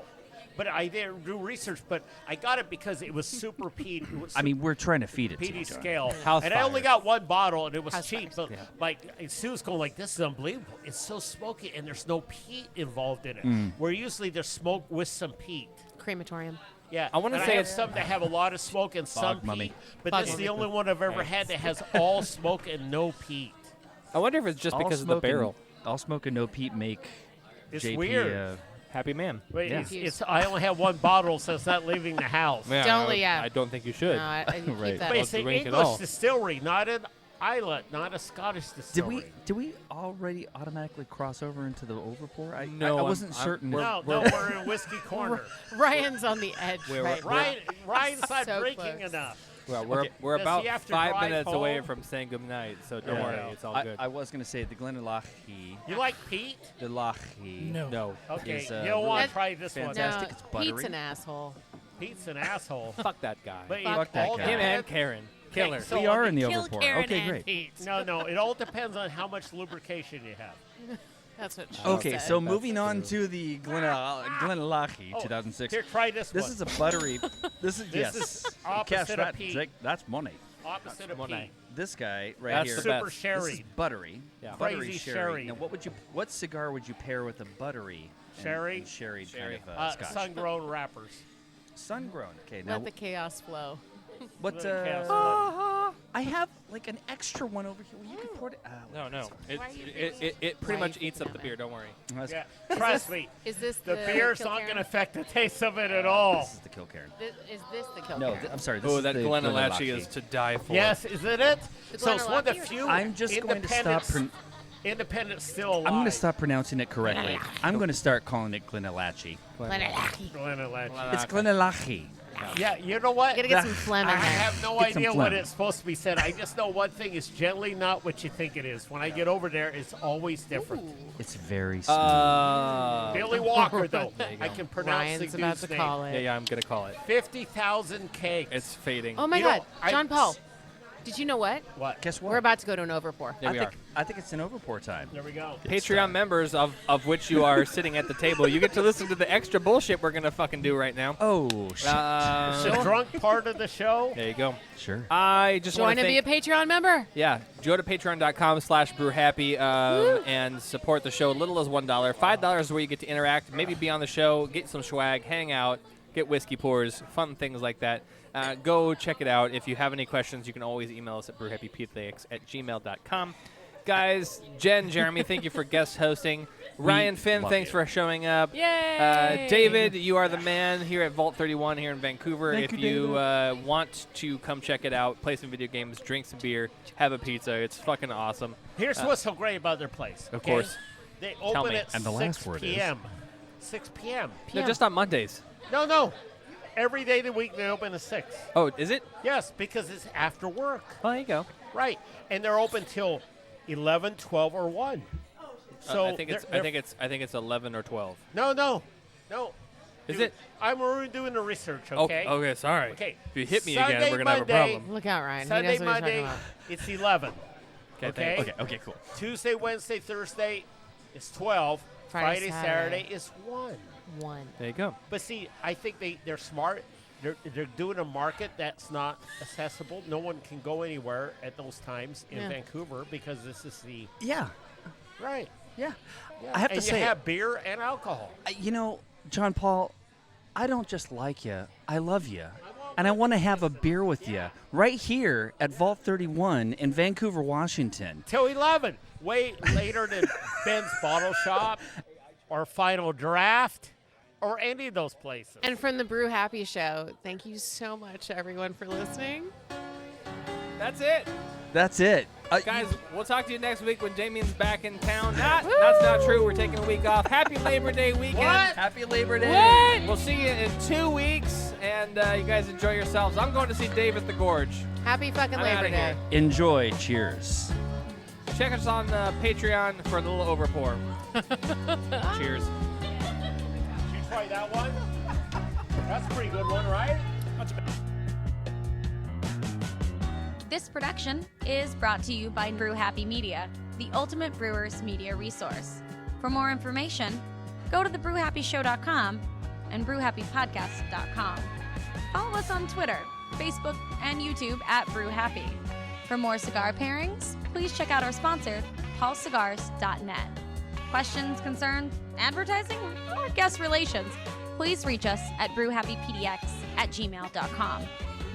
But I didn't do research, but I got it because it was super peat. It was I mean, we're trying to feed it to peaty you, John. scale. House and I only fires. got one bottle, and it was House cheap. fires. But like Sue's going like, this is unbelievable. It's so smoky, and there's no peat involved in it. Mm. Where usually there's smoke with some peat. Crematorium. Yeah, I wanna and say have it's- some that have a lot of smoke and some Bog mummy. peat. But Bog this is the mummy. only one I've ever had that has all smoke and no peat. I wonder if it's just All because of the smoke and- barrel. All smoke and no peat make It's JP, weird. Happy man. Wait, Yeah. it's I only have one bottle, so it's not leaving the house. Yeah, Don't I, yeah. I don't think you should. No, you Right. keep that. But it's an drink it English all. distillery, not an islet, not a Scottish Did distillery. we already automatically cross over into the overpour? I No, I I'm- wasn't I'm- certain. No, we're in whiskey corner. Ryan's on the edge. We're- right Ryan's not So drinking close. enough. Well, we're Does about he have to 5 drive minutes away home? from saying goodnight, so don't Yeah. worry, it's all good. I was going to say the Glenalachie. You like Pete? The Lachie. No. no. Okay, Is, you don't want That- to try this one. fantastic. No, It's buttery. Pete's an asshole. Pete's an asshole. Fuck that guy. But Fuck that all guy. Him depends- and Karen. Killer. so We are in the Kill overpour. Karen Okay, and great. Pete. No, it all depends on how much lubrication you have. That's what she Okay, said. so moving on to the Glenalachie Oh, 2006. Here, try this one. This is a buttery. This is This yes. is Cash opposite of that, Pete. Jake. That's money. Opposite of Money. Pete. This guy right That's here. the Super best. sherry. This is buttery. Yeah. Buttery Crazy sherry. sherry. Now, what cigar would you pair with a buttery and- Sherry? and sherry kind of scotch? Sun-grown wrappers. Sun-grown. Okay, now Let the chaos flow. what? Let it cast I have like an extra one over here. Well, you can pour it. No. It, Why are you it, thinking- it, it pretty why are much you eats thinking up the that beer, way? don't worry. Yeah, trust me. Is this The the beer's Kill not going to Karen? affect the taste of it at all. This is the Kill Karen. Is this the Kill No, Karen? I'm sorry. This Oh, is that the Glenalachie is to die for. Yes, isn't it? The So it's one of the Glenalachie or- few I'm just going to stop. independents still alive. I'm going to stop pronouncing it correctly. I'm going to start calling it Glenalachie. Glenalachie. Glenalachie. It's Glenalachie. Yeah, you know what? You gotta get some phlegm I in there. have no Get some idea what phlegm. it's supposed to be said. I just know one thing is generally not what you think it is. When I get over there, it's always different. It's very smooth. Billy Walker, though. There you I go. can pronounce Ryan's the about dude's to name. call it. Yeah, I'm gonna call it. 50,000 cakes. It's fading. Oh my You know, God, I- John Paul. Did you know what? What? Guess what? We're about to go to an overpour. Yeah, we are. I think it's an overpour time. There we go. Patreon members, of which you are sitting at the table, you get to listen to the extra bullshit we're gonna fucking do right now. Oh, shit. It's the drunk part of the show. There you go. Sure. I just want Join to and be a Patreon member. Yeah, go to patreon.com/brewhappy and support the show. Little as $1. $5 is where you get to interact, maybe be on the show, get some swag, hang out, get whiskey pours, fun things like that. Go check it out. If you have any questions, you can always email us at brewhappypthx@gmail.com. Guys, Jen, Jeremy, thank you for guest hosting. Ryan, Finn, love thanks you. for showing up. Yay! David, you are the man here at Vault 31 here in Vancouver. Thank if you, you want to come check it out, play some video games, drink some beer, have a pizza, it's fucking awesome. Here's what's so great about their place. Of okay? course. They Tell open me. at And the 6 last word is- p.m. 6 p.m. No, just on Mondays. No. Every day of the week they open at 6. Oh, is it? Yes, because it's after work. Well, there you go. Right. And they're open till 11, 12, or 1. So I think it's 11 or 12. No. Is Dude, it? I'm doing the research, Oh, okay? okay, sorry. Okay. If you hit me Sunday, again, we're gonna have a Monday, problem. Look out, Ryan. He Sunday, knows what he's Monday, talking about. it's 11. Okay, Okay? Okay, cool. Tuesday, Wednesday, Thursday, it's 12. Friday, Saturday is 1. 1. There you go. But see, I think they're smart. They're doing a market that's not accessible. No one can go anywhere at those times in Yeah. Vancouver because this is the Yeah. right. Yeah. Yeah. I have and to you say, have beer and alcohol. you know, John Paul, I don't just like you. I love you. And I want to have a beer with you right here at Vault 31 in Vancouver, Washington. Till 11. Way later than Ben's Bottle Shop or Final Draft or any of those places. And from the Brew Happy Show, thank you so much, everyone, for listening. That's it. That's it. Guys, we'll talk to you next week when Damien's back in town. That's not true. We're taking a week off. Happy Labor Day weekend. What? Happy Labor Day. What? We'll see you in 2 weeks, and you guys enjoy yourselves. I'm going to see Dave at the Gorge. Happy fucking I'm Labor outta Day. here. Enjoy. Cheers. Check us on Patreon for a little overpour. Cheers. Did you try that one? That's a pretty good one, right? This production is brought to you by Brew Happy Media, the ultimate brewers media resource. For more information, go to thebrewhappyshow.com and brewhappypodcast.com. Follow us on Twitter, Facebook, and YouTube at Brew Happy. For more cigar pairings, please check out our sponsor, paulcigars.net. Questions, concerns, advertising, or guest relations, please reach us at brewhappypdx@gmail.com.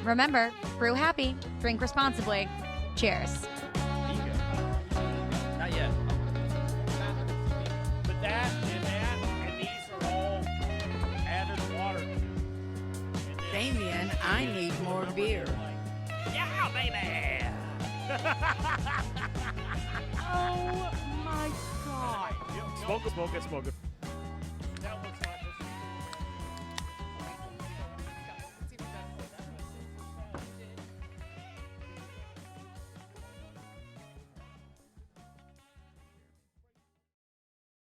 Remember, brew happy, drink responsibly. Cheers. Not yet. But that and these are all added water. Damien, I need more beer. Yeah, baby! Oh my God. Smoke it.